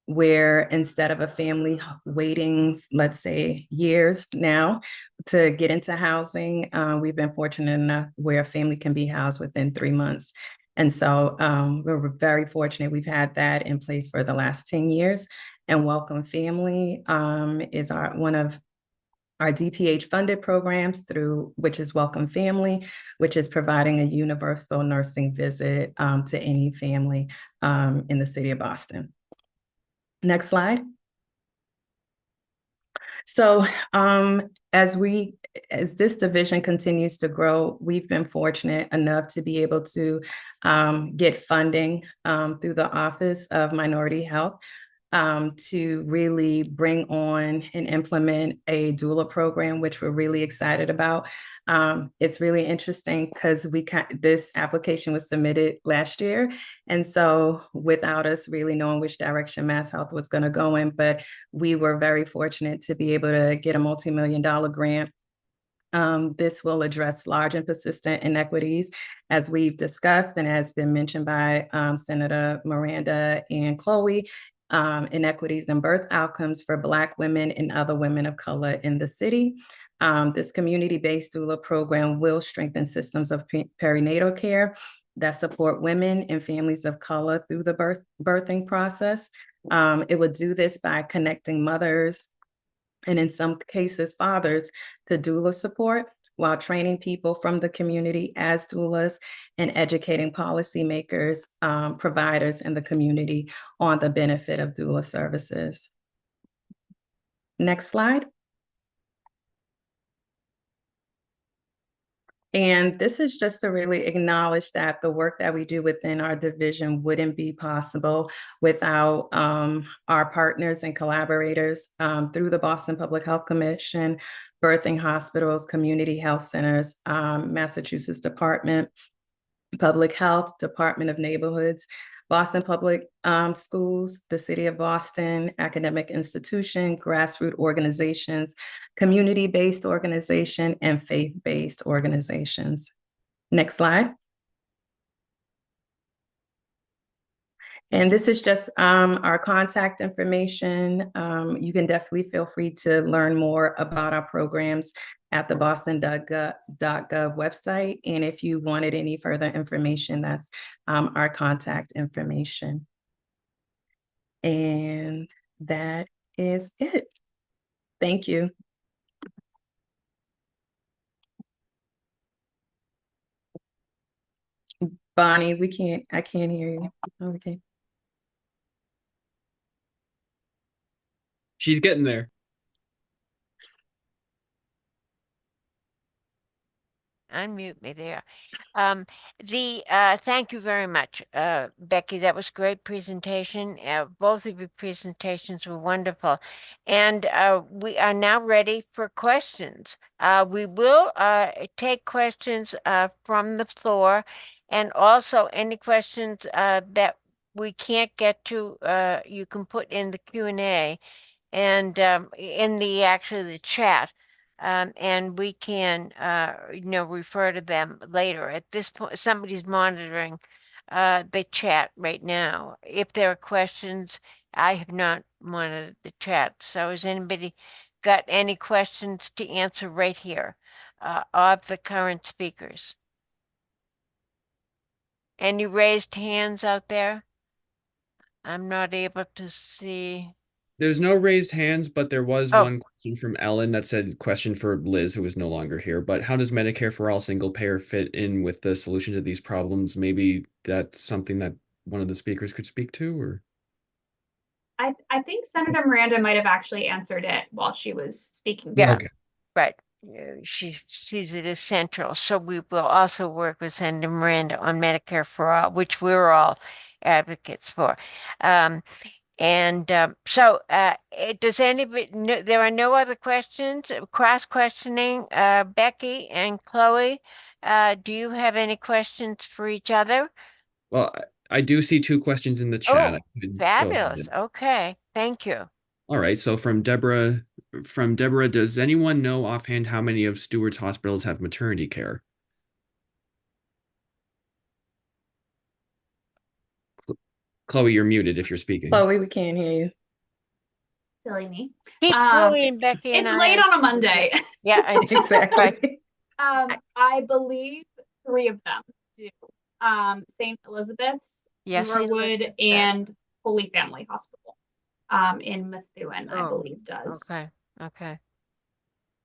where instead of a family waiting, let's say, years now to get into housing, we've been fortunate enough where a family can be housed within 3 months. And so we're very fortunate. We've had that in place for the last 10 years. And Welcome Family is one of our DPH funded programs, which is Welcome Family, which is providing a universal nursing visit to any family in the city of Boston. Next slide. So as this division continues to grow, we've been fortunate enough to be able to get funding through the Office of Minority Health to really bring on and implement a doula program, which we're really excited about. It's really interesting because this application was submitted last year. And so without us really knowing which direction Mass Health was going to go in, but we were very fortunate to be able to get a multi-million-dollar grant. This will address large and persistent inequities, as we've discussed and has been mentioned by Senator Miranda and Chloe, inequities in birth outcomes for Black women and other women of color in the city. This community-based doula program will strengthen systems of perinatal care that support women and families of color through the birthing process. It would do this by connecting mothers, and in some cases, fathers, to doula support, while training people from the community as doulas and educating policymakers, providers in the community on the benefit of doula services. Next slide. And this is just to really acknowledge that the work that we do within our division wouldn't be possible without our partners and collaborators through the Boston Public Health Commission, birthing hospitals, community health centers, Massachusetts Department, Public Health, Department of Neighborhoods, Boston Public Schools, the City of Boston, academic institution, grassroots organizations, community-based organization, and faith-based organizations. Next slide. And this is just our contact information. You can definitely feel free to learn more about our programs at the boston.gov website. And if you wanted any further information, that's our contact information. And that is it. Thank you. Bonnie, I can't hear you. Okay. She's getting there. Unmute me there. Thank you very much, Becky. That was great presentation. Both of your presentations were wonderful. And we are now ready for questions. We will take questions from the floor, and also any questions that we can't get to, you can put in the Q&A and in the chat. And we can, refer to them later. At this point, somebody's monitoring the chat right now. If there are questions, I have not monitored the chat. So has anybody got any questions to answer right here of the current speakers? Any raised hands out there? I'm not able to see. There's no raised hands, but there was Oh. one question from Ellen that said, question for Liz, who is no longer here. But how does Medicare for All single payer fit in with the solution to these problems? Maybe that's something that one of the speakers could speak to, or? I think Senator Miranda might have actually answered it while she was speaking. Yeah. Okay. Right. She sees it as central. So we will also work with Senator Miranda on Medicare for All, which we're all advocates for. Does anybody know, there are no other questions, cross-questioning, Becky and Chloe, do you have any questions for each other? Well, I do see two questions in the chat. Oh, I could go fabulous. ahead. Okay, thank you. All right. So from Deborah, does anyone know offhand how many of Stewart's hospitals have maternity care? Chloe, you're muted if you're speaking. Chloe, we can't hear you. Silly me. Keep Chloe and Becky and It's I late are- on a Monday. Yeah, Exactly. I believe 3 of them do. St. Elizabeth's, Yes, St. Norwood, Elizabeth's does. and Holy Family Hospital in Methuen, I Oh, believe does. Okay.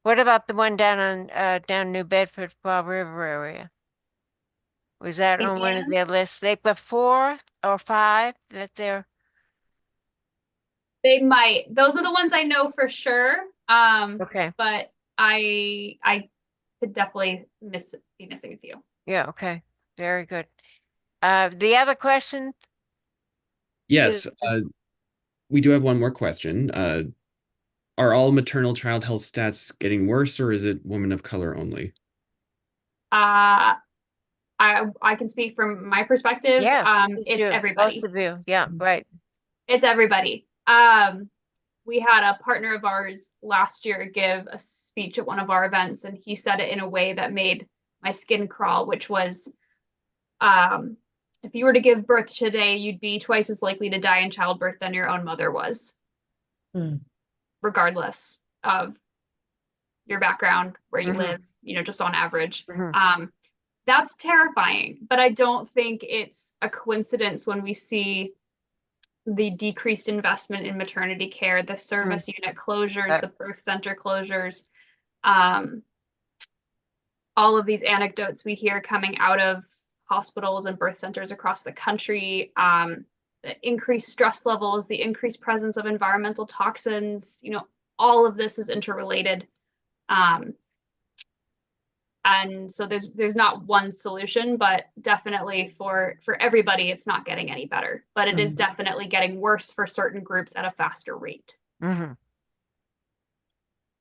What about the one down on down New Bedford, Fall River area? Was that St. on one of Anne's? their lists? They've got 4 or 5 that they're, They might. Those are the ones I know for sure. okay, But I could definitely be missing a few. yeah, okay, very good. The other question? Yes, is- we do have one more question. Are all maternal child health stats getting worse, or is it women of color only? I can speak from my perspective. Yes, please It's do. everybody. Both of you, yeah, right. It's everybody. We had a partner of ours last year give a speech at one of our events, and he said it in a way that made my skin crawl, which was, if you were to give birth today, you'd be twice as likely to die in childbirth than your own mother was, regardless of your background, where you live, just on average. That's terrifying, but I don't think it's a coincidence when we see the decreased investment in maternity care, the service unit closures, the birth center closures, all of these anecdotes we hear coming out of hospitals and birth centers across the country, the increased stress levels, the increased presence of environmental toxins, all of this is interrelated. And so there's not one solution, but definitely for everybody, it's not getting any better, but it is definitely getting worse for certain groups at a faster rate.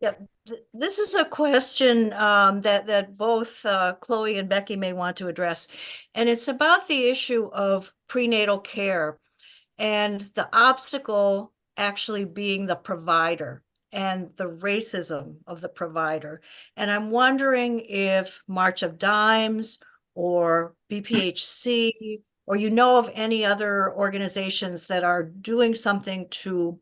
Yeah, this is a question that both Chloe and Becky may want to address, and it's about the issue of prenatal care and the obstacle actually being the provider and the racism of the provider. And I'm wondering if March of Dimes or BPHC or you know of any other organizations that are doing something to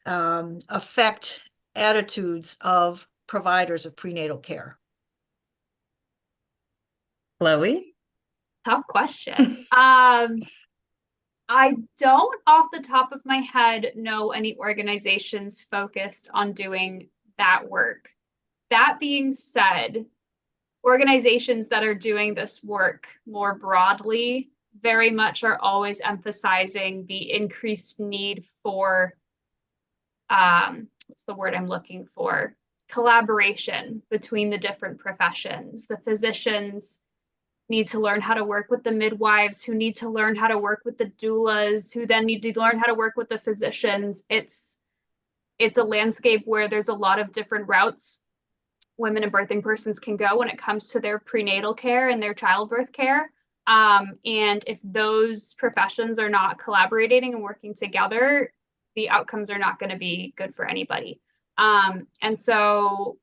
affect attitudes of providers of prenatal care? Chloe? Tough question. I don't off the top of my head know any organizations focused on doing that work. That being said, organizations that are doing this work more broadly very much are always emphasizing the increased need for, what's the word I'm looking for? Collaboration between the different professions. The physicians need to learn how to work with the midwives, who need to learn how to work with the doulas, who then need to learn how to work with the physicians. It's a landscape where there's a lot of different routes women and birthing persons can go when it comes to their prenatal care and their childbirth care. And if those professions are not collaborating and working together, the outcomes are not going to be good for anybody. And so,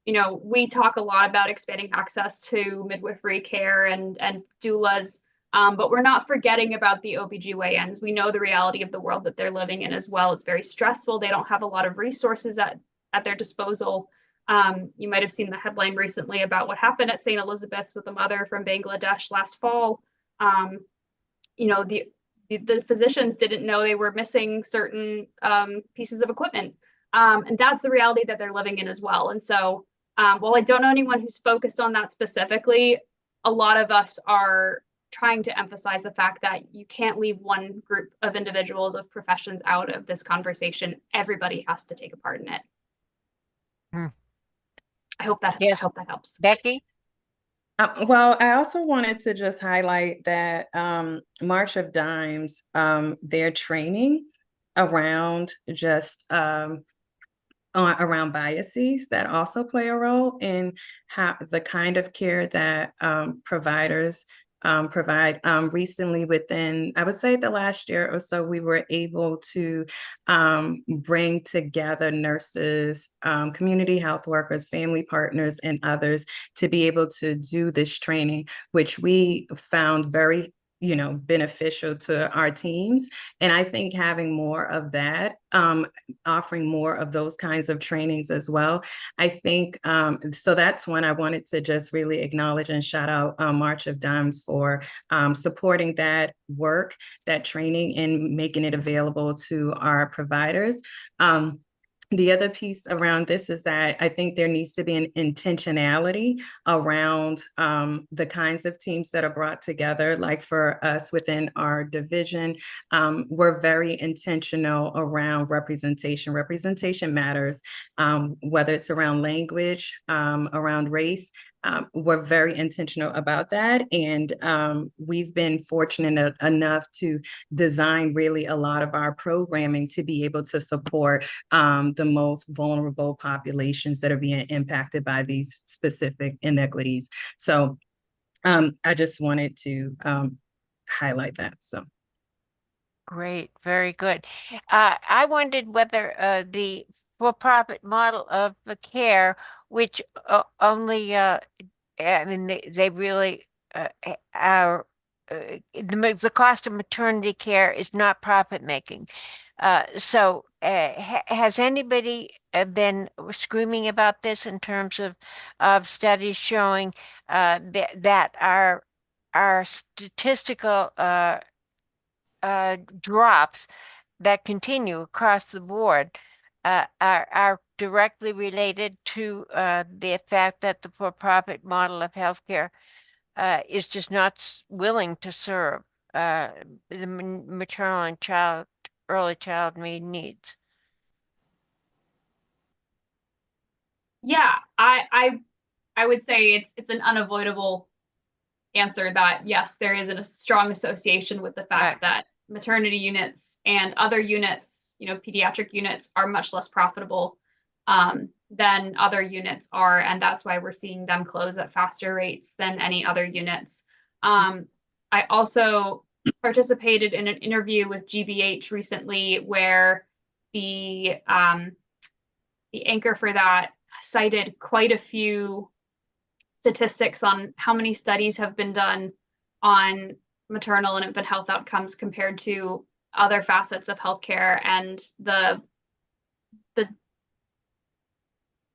you know, we talk a lot about expanding access to midwifery care and doulas, but we're not forgetting about the OBGYNs. We know the reality of the world that they're living in as well. It's very stressful. They don't have a lot of resources at their disposal. You might have seen the headline recently about what happened at St. Elizabeth's with a mother from Bangladesh last fall. You know, the physicians didn't know they were missing certain pieces of equipment. And that's the reality that they're living in as well. And so while I don't know anyone who's focused on that specifically, a lot of us are trying to emphasize the fact that you can't leave one group of individuals, of professions out of this conversation. Everybody has to take a part in it. I hope that helps. Becky? Well, I also wanted to just highlight that March of Dimes, their training around just around biases that also play a role in how the kind of care that providers provide. Recently, within, I would say the last year or so, we were able to bring together nurses, community health workers, family partners, and others to be able to do this training, which we found very beneficial to our teams. And I think having more of that, offering more of those kinds of trainings as well, I think, so that's one I wanted to just really acknowledge and shout out March of Dimes for supporting that work, that training, and making it available to our providers. The other piece around this is that I think there needs to be an intentionality around the kinds of teams that are brought together. Like for us within our division, we're very intentional around representation. Representation matters, whether it's around language, around race. We're very intentional about that. And we've been fortunate enough to design really a lot of our programming to be able to support the most vulnerable populations that are being impacted by these specific inequities. So I just wanted to highlight that. So. Great, very good. I wondered whether the for-profit model of the care, which only, I mean, they really are, the cost of maternity care is not profit making. So has anybody been screaming about this in terms of studies showing that our statistical drops that continue across the board are directly related to the fact that the for-profit model of healthcare is just not willing to serve the maternal and early child needs? Yeah, I would say it's an unavoidable answer that yes, there is a strong association with the fact that maternity units and other units, pediatric units, are much less profitable than other units are, and that's why we're seeing them close at faster rates than any other units. I also participated in an interview with GBH recently where the anchor for that cited quite a few statistics on how many studies have been done on maternal and infant health outcomes compared to other facets of healthcare, and the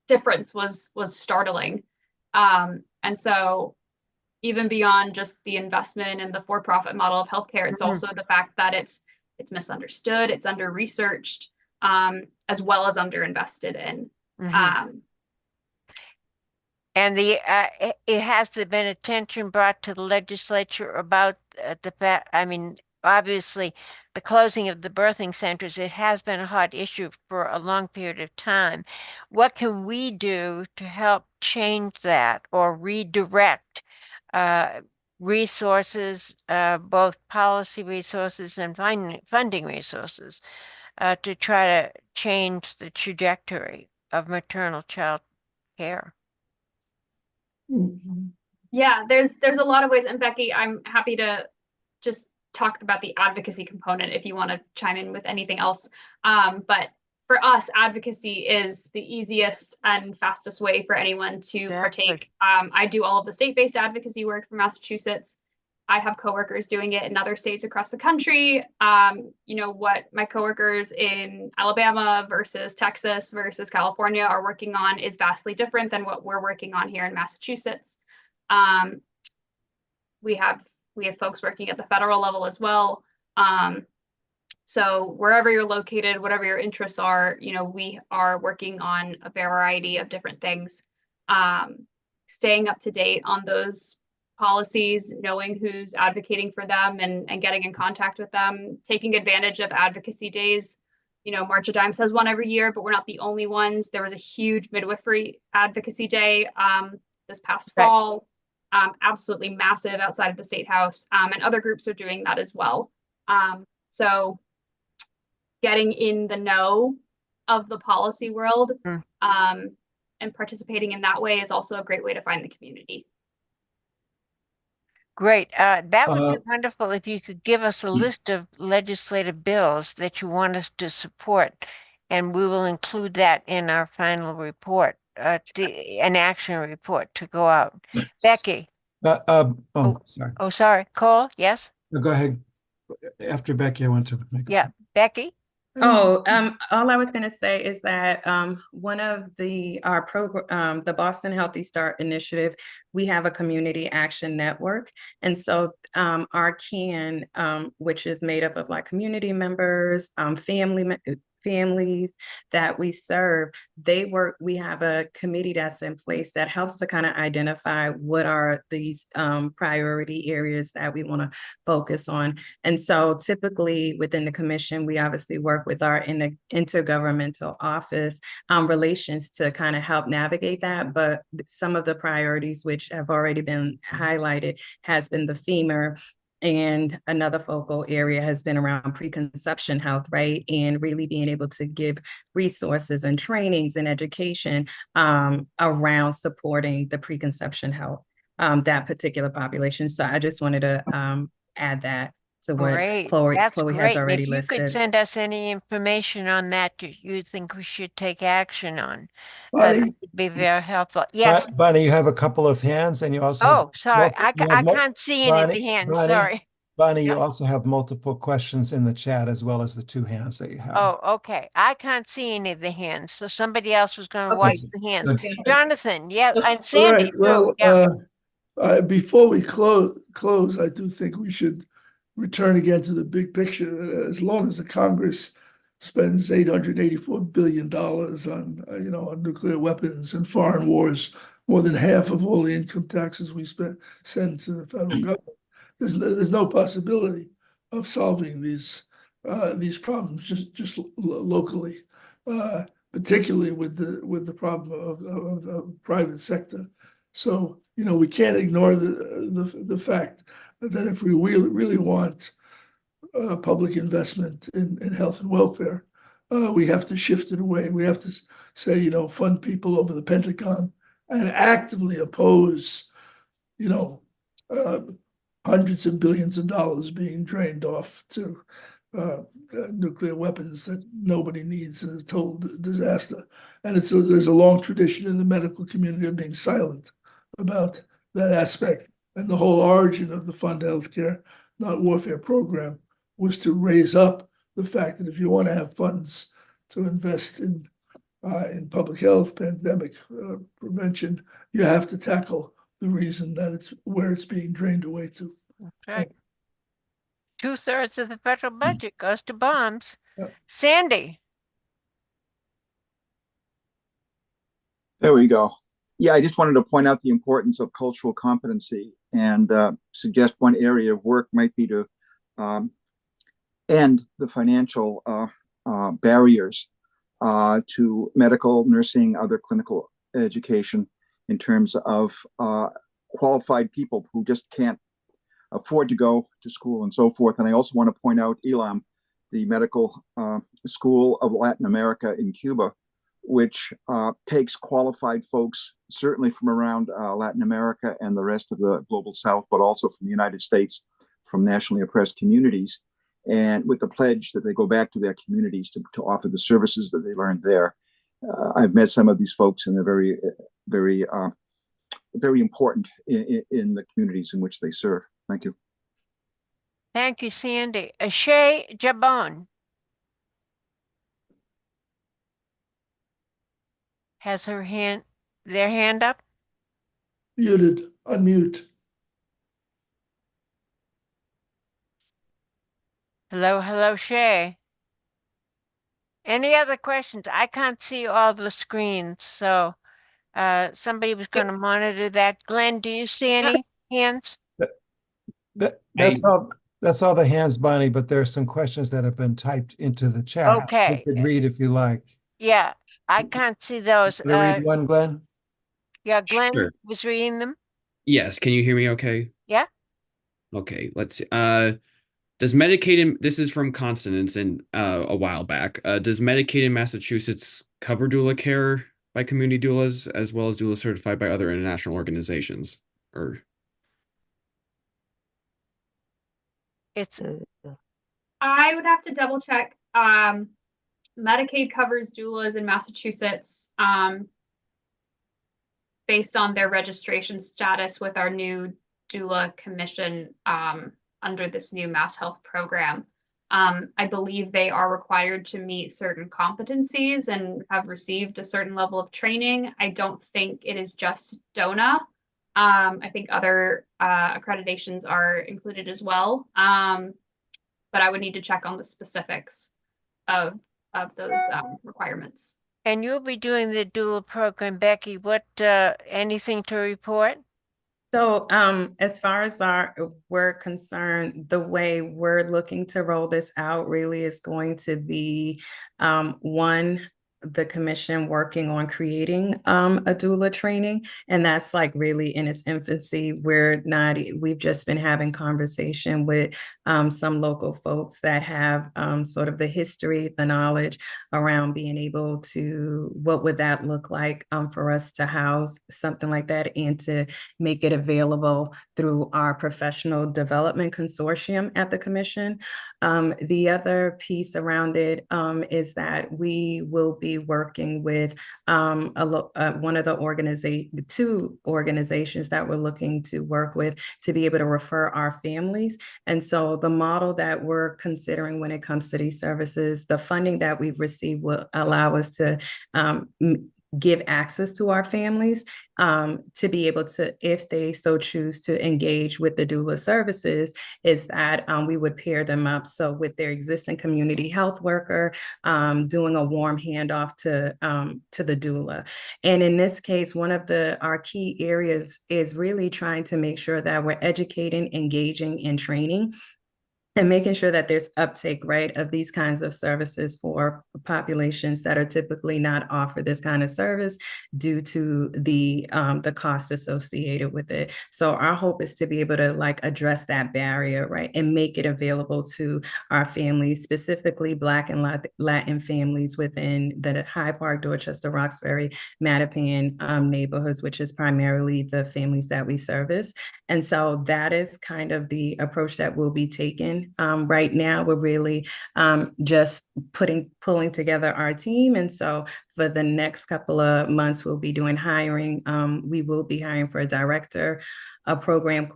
difference was startling. And so even beyond just the investment and the for-profit model of healthcare, it's also the fact that it's misunderstood, it's under-researched, as well as underinvested in. And it has been attention brought to the legislature about the fact, I mean, obviously, the closing of the birthing centers, it has been a hot issue for a long period of time. What can we do to help change that or redirect resources, both policy resources and funding resources, to try to change the trajectory of maternal child care? Yeah, there's a lot of ways, and Becky, I'm happy to just talk about the advocacy component if you want to chime in with anything else. But for us, advocacy is the easiest and fastest way for anyone to partake. I do all of the state-based advocacy work for Massachusetts. I have coworkers doing it in other states across the country. You know, what my coworkers in Alabama versus Texas versus California are working on is vastly different than what we're working on here in Massachusetts. We have folks working at the federal level as well. So wherever you're located, whatever your interests are, you know, we are working on a variety of different things. Staying up to date on those policies, knowing who's advocating for them and getting in contact with them, taking advantage of advocacy days. You know, March of Dimes has one every year, but we're not the only ones. There was a huge midwifery advocacy day this past fall, absolutely massive outside of the State House, and other groups are doing that as well. So getting in the know of the policy world and participating in that way is also a great way to find the community. Great. That would be wonderful if you could give us a list of legislative bills that you want us to support, and we will include that in our final report, an action report to go out. Becky. Sorry. Oh, sorry. Cole, yes? No, go ahead. After Becky, I want to make Yeah, Becky? All I was going to say is that one of our program, the Boston Healthy Start Initiative, we have a community action network, and so our CAN, which is made up of like community members, families that we serve, we have a committee that's in place that helps to kind of identify what are these priority areas that we want to focus on. And so typically within the commission, we obviously work with our intergovernmental office relations to kind of help navigate that. But some of the priorities which have already been highlighted has been the femur. And another focal area has been around preconception health, right? And really being able to give resources and trainings and education around supporting the preconception health, that particular population. So I just wanted to add that to what Chloe has already listed. If you could send us any information on that you think we should take action on, that would be very helpful. Yes. Bonnie, you have a couple of hands, and you also have sorry, I can't see any of the hands. Sorry. Bonnie, you also have multiple questions in the chat as well as the two hands that you have. Oh, okay. I can't see any of the hands, so somebody else was going to watch the hands. Jonathan, yeah, and Sandy. Right. Well, before we close, I do think we should return again to the big picture. As long as the Congress spends $884 billion on, on nuclear weapons and foreign wars, more than half of all the income taxes we send to the federal government, there's no possibility of solving these problems just locally, particularly with the problem of private sector. So we can't ignore the fact that if we really want public investment in health and welfare, we have to shift it away. We have to say, fund people over the Pentagon and actively oppose, hundreds of billions of dollars being drained off to nuclear weapons that nobody needs, and a total disaster. And there's a long tradition in the medical community of being silent about that aspect. And the whole origin of the fund healthcare not warfare program, was to raise up the fact that if you want to have funds to invest in public health, pandemic prevention, you have to tackle the reason that it's where it's being drained away to. Right. 2/3 of the federal budget goes to bombs. Yep. Sandy. There we go. Yeah, I just wanted to point out the importance of cultural competency and suggest one area of work might be to end the financial barriers to medical, nursing, other clinical education in terms of qualified people who just can't afford to go to school and so forth. And I also want to point out ELAM, the Medical School of Latin America in Cuba, which takes qualified folks, certainly from around Latin America and the rest of the global South, but also from the United States, from nationally oppressed communities, and with the pledge that they go back to their communities to offer the services that they learned there. I've met some of these folks, and they're very, very, very important in the communities in which they serve. Thank you. Thank you, Sandy. Ashay Jabon has their hand up. Muted, unmute. Hello, Shay. Any other questions? I can't see all the screens, so somebody was going to monitor that. Glenn, do you see any hands? That's all the hands, Bonnie, but there are some questions that have been typed into the chat. Okay. You could read if you like. Yeah, I can't see those. Can I read one, Glenn? Yeah, Glenn Sure. was reading them. Yes, can you hear me okay? Yeah. Okay, let's see. Does Medicaid, this is from Constance and a while back, does Medicaid in Massachusetts cover doula care by community doulas as well as doula certified by other international organizations? Or It's I would have to double check. Medicaid covers doulas in Massachusetts based on their registration status with our new doula commission under this new Mass Health program. I believe they are required to meet certain competencies and have received a certain level of training. I don't think it is just DONA. I think other accreditations are included as well. But I would need to check on the specifics of those requirements. and you'll be doing the doula program, Becky. What anything to report? So as far as we're concerned, the way we're looking to roll this out really is going to be one, the commission working on creating a doula training, and that's like really in its infancy. We've just been having conversation with some local folks that have sort of the history, the knowledge around being able to, what would that look like for us to house something like that and to make it available through our professional development consortium at the commission. The other piece around it is that we will be working with one of the two organizations that we're looking to work with to be able to refer our families. And so the model that we're considering when it comes to these services, the funding that we've received will allow us to give access to our families to be able to, if they so choose to engage with the doula services, is that we would pair them up. So with their existing community health worker, doing a warm handoff to the doula. And in this case, one of our key areas is really trying to make sure that we're educating, engaging, and training, and making sure that there's uptake, right, of these kinds of services for populations that are typically not offered this kind of service due to the cost associated with it. So our hope is to be able to like address that barrier, right, and make it available to our families, specifically Black and Latin families within the Hyde Park, Dorchester, Roxbury, Mattapan neighborhoods, which is primarily the families that we service. And so that is kind of the approach that we'll be taking. Right now, we're really just pulling together our team. And so for the next couple of months, we'll be doing hiring. We will be hiring for a director, a program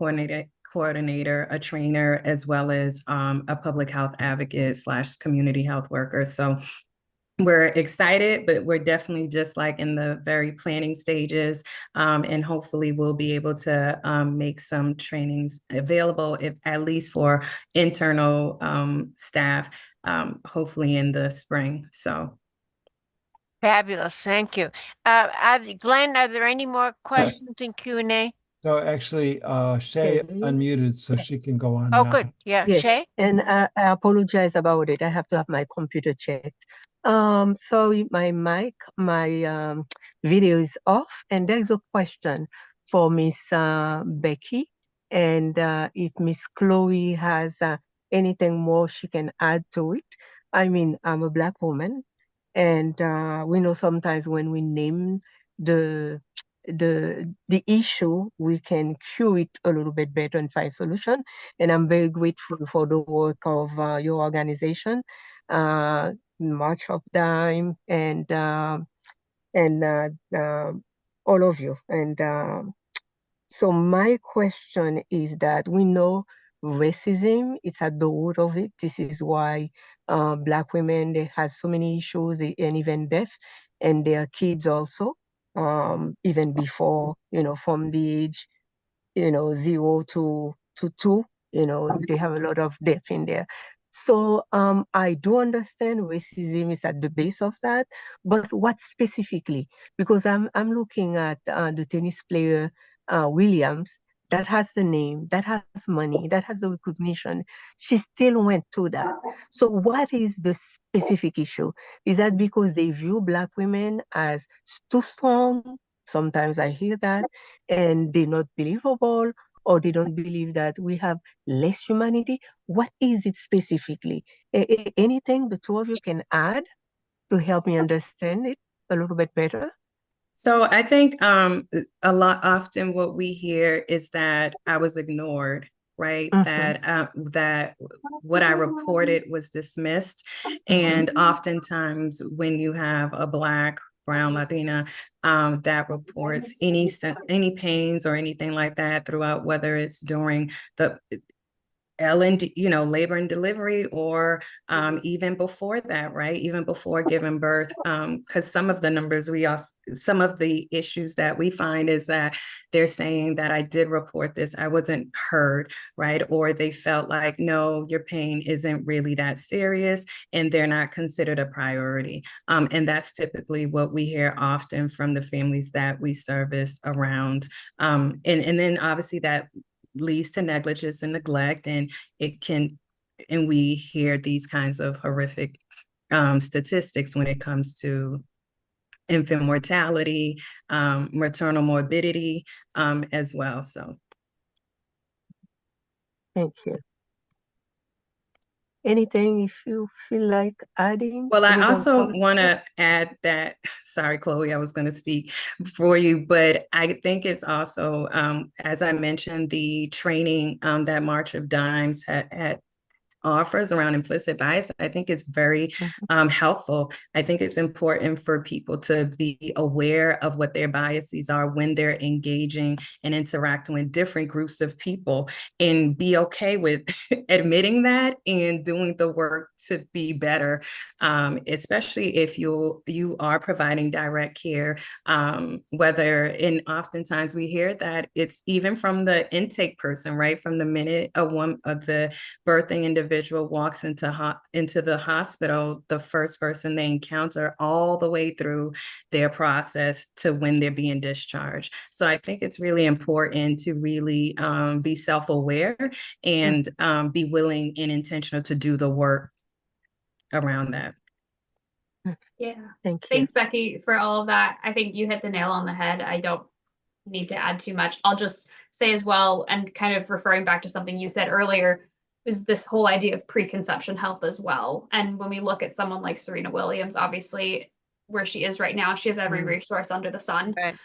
coordinator, a trainer, as well as a public health advocate / community health worker. So we're excited, but we're definitely just like in the very planning stages. And hopefully we'll be able to make some trainings available, if at least for internal staff, hopefully in the spring. So. Fabulous, thank you. Glenn, are there any more questions in Q&A? So actually, Shay Okay. unmuted, so she can go on Oh, now. good. Yeah, Yes, Shay? and I apologize about it. I have to have my computer checked. So my mic, my video is off, and there's a question for Miss Becky, and if Miss Chloe has anything more she can add to it. I mean, I'm a Black woman, and we know sometimes when we name the the issue, we can cure it a little bit better and find solution. And I'm very grateful for the work of your organization, March of Time, and all of you. And so my question is that we know racism, it's at the root of it. This is why Black women, they have so many issues and even death, and their kids also, even before, from the age, 0 to 2, they have a lot of death in there. So I do understand racism is at the base of that, but what specifically? Because I'm looking at the tennis player Williams, that has the name, that has money, that has the recognition. She still went through that. So what is the specific issue? Is that because they view Black women as too strong? Sometimes I hear that, and they're not believable, or they don't believe that we have less humanity. What is it specifically? Anything the two of you can add to help me understand it a little bit better? So I think a lot often what we hear is that I was ignored, right? That what I reported was dismissed. And oftentimes when you have a Black, Brown, Latina that reports any pains or anything like that throughout, whether it's during the LND, labor and delivery, or even before that, right? Even before giving birth, because some of the numbers some of the issues that we find is that they're saying that I did report this, I wasn't heard, right? Or they felt like, no, your pain isn't really that serious, and they're not considered a priority. And that's typically what we hear often from the families that we service around. And then obviously that leads to negligence and neglect, and we hear these kinds of horrific statistics when it comes to infant mortality, maternal morbidity as well. So Thank you. Anything if you feel like adding? well, I also want to add that, sorry, Chloe, I was going to speak for you, but I think it's also, as I mentioned, the training that March of Dimes had offers around implicit bias, I think it's very helpful. I think it's important for people to be aware of what their biases are when they're engaging and interacting with different groups of people, and be okay with admitting that and doing the work to be better, especially if you are providing direct care, and oftentimes we hear that it's even from the intake person, right? From the minute of the birthing individual walks into the hospital, the first person they encounter all the way through their process to when they're being discharged. So I think it's really important to really be self-aware and be willing and intentional to do the work around that. Yeah. Thank you. Thanks, Becky, for all of that. I think you hit the nail on the head. I don't need to add too much. I'll just say as well, and kind of referring back to something you said earlier, is this whole idea of preconception health as well. And when we look at someone like Serena Williams, obviously where she is right now, she has every resource under the sun. Right.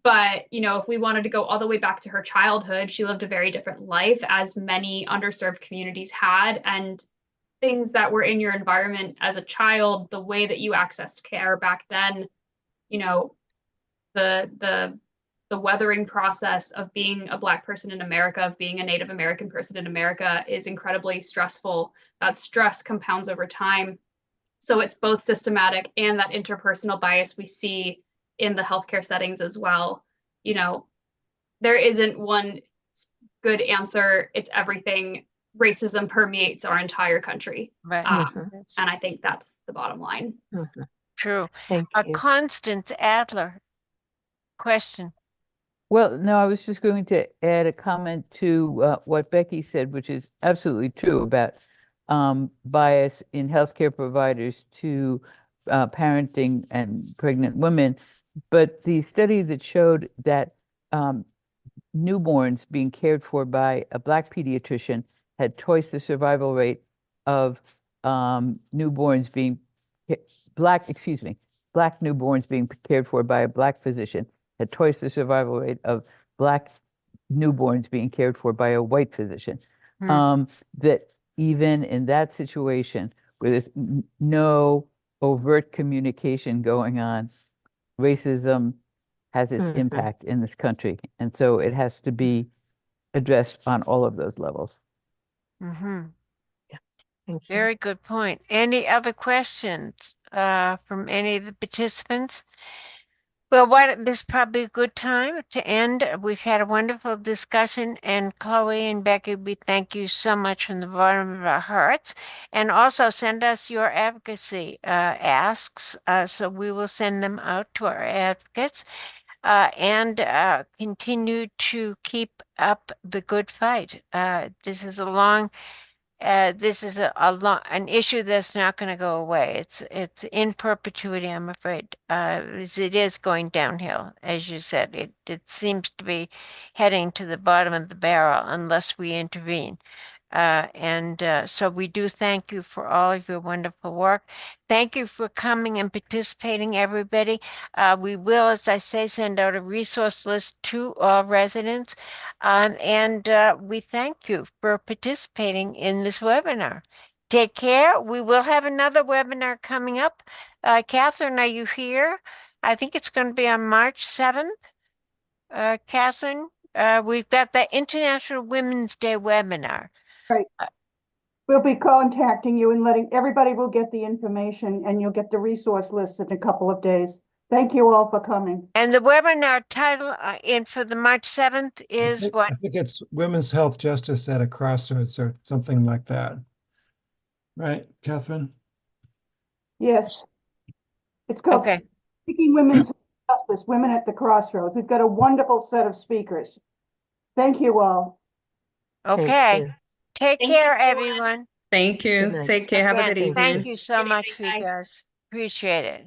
But, if we wanted to go all the way back to her childhood, she lived a very different life, as many underserved communities had, and things that were in your environment as a child, the way that you accessed care back then, the the weathering process of being a Black person in America, of being a Native American person in America, is incredibly stressful. That stress compounds over time. So it's both systematic and that interpersonal bias we see in the healthcare settings as well. You know, there isn't one good answer. It's everything. Racism permeates our entire country. Right. And I think that's the bottom line. True. Thank you. Constance Adler, question. Well, no, I was just going to add a comment to what Becky said, which is absolutely true about bias in healthcare providers to parenting and pregnant women. But the study that showed that newborns being cared for by a Black pediatrician had twice the survival rate of newborns being Black newborns being cared for by a Black physician had twice the survival rate of Black newborns being cared for by a white physician. That even in that situation where there's no overt communication going on, racism has its impact in this country. And so it has to be addressed on all of those levels. Thank you. Very good point. Any other questions from any of the participants? Well, this is probably a good time to end. We've had a wonderful discussion, and Chloe and Becky, we thank you so much from the bottom of our hearts. And also send us your advocacy asks, so we will send them out to our advocates, and continue to keep up the good fight. This is an issue that's not going to go away. It's in perpetuity, I'm afraid. It is going downhill, as you said. It seems to be heading to the bottom of the barrel unless we intervene. So we do thank you for all of your wonderful work. Thank you for coming and participating, everybody. We will, as I say, send out a resource list to all residents. We thank you for participating in this webinar. Take care. We will have another webinar coming up. Catherine, are you here? I think it's going to be on March 7th. Catherine, we've got the International Women's Day webinar. Right. We'll be contacting you and everybody will get the information, and you'll get the resource list in a couple of days. Thank you all for coming. And the webinar title for the March 7th is what? I think it's Women's Health Justice at a Crossroads or something like that. Right, Catherine? Yes. It's called Speaking Women's Justice, Women at the Crossroads. We've got a wonderful set of speakers. Thank you all. Okay. Take care, everyone. Thank you. Take care. Have a good evening. Thank you so much for you guys. Appreciate it.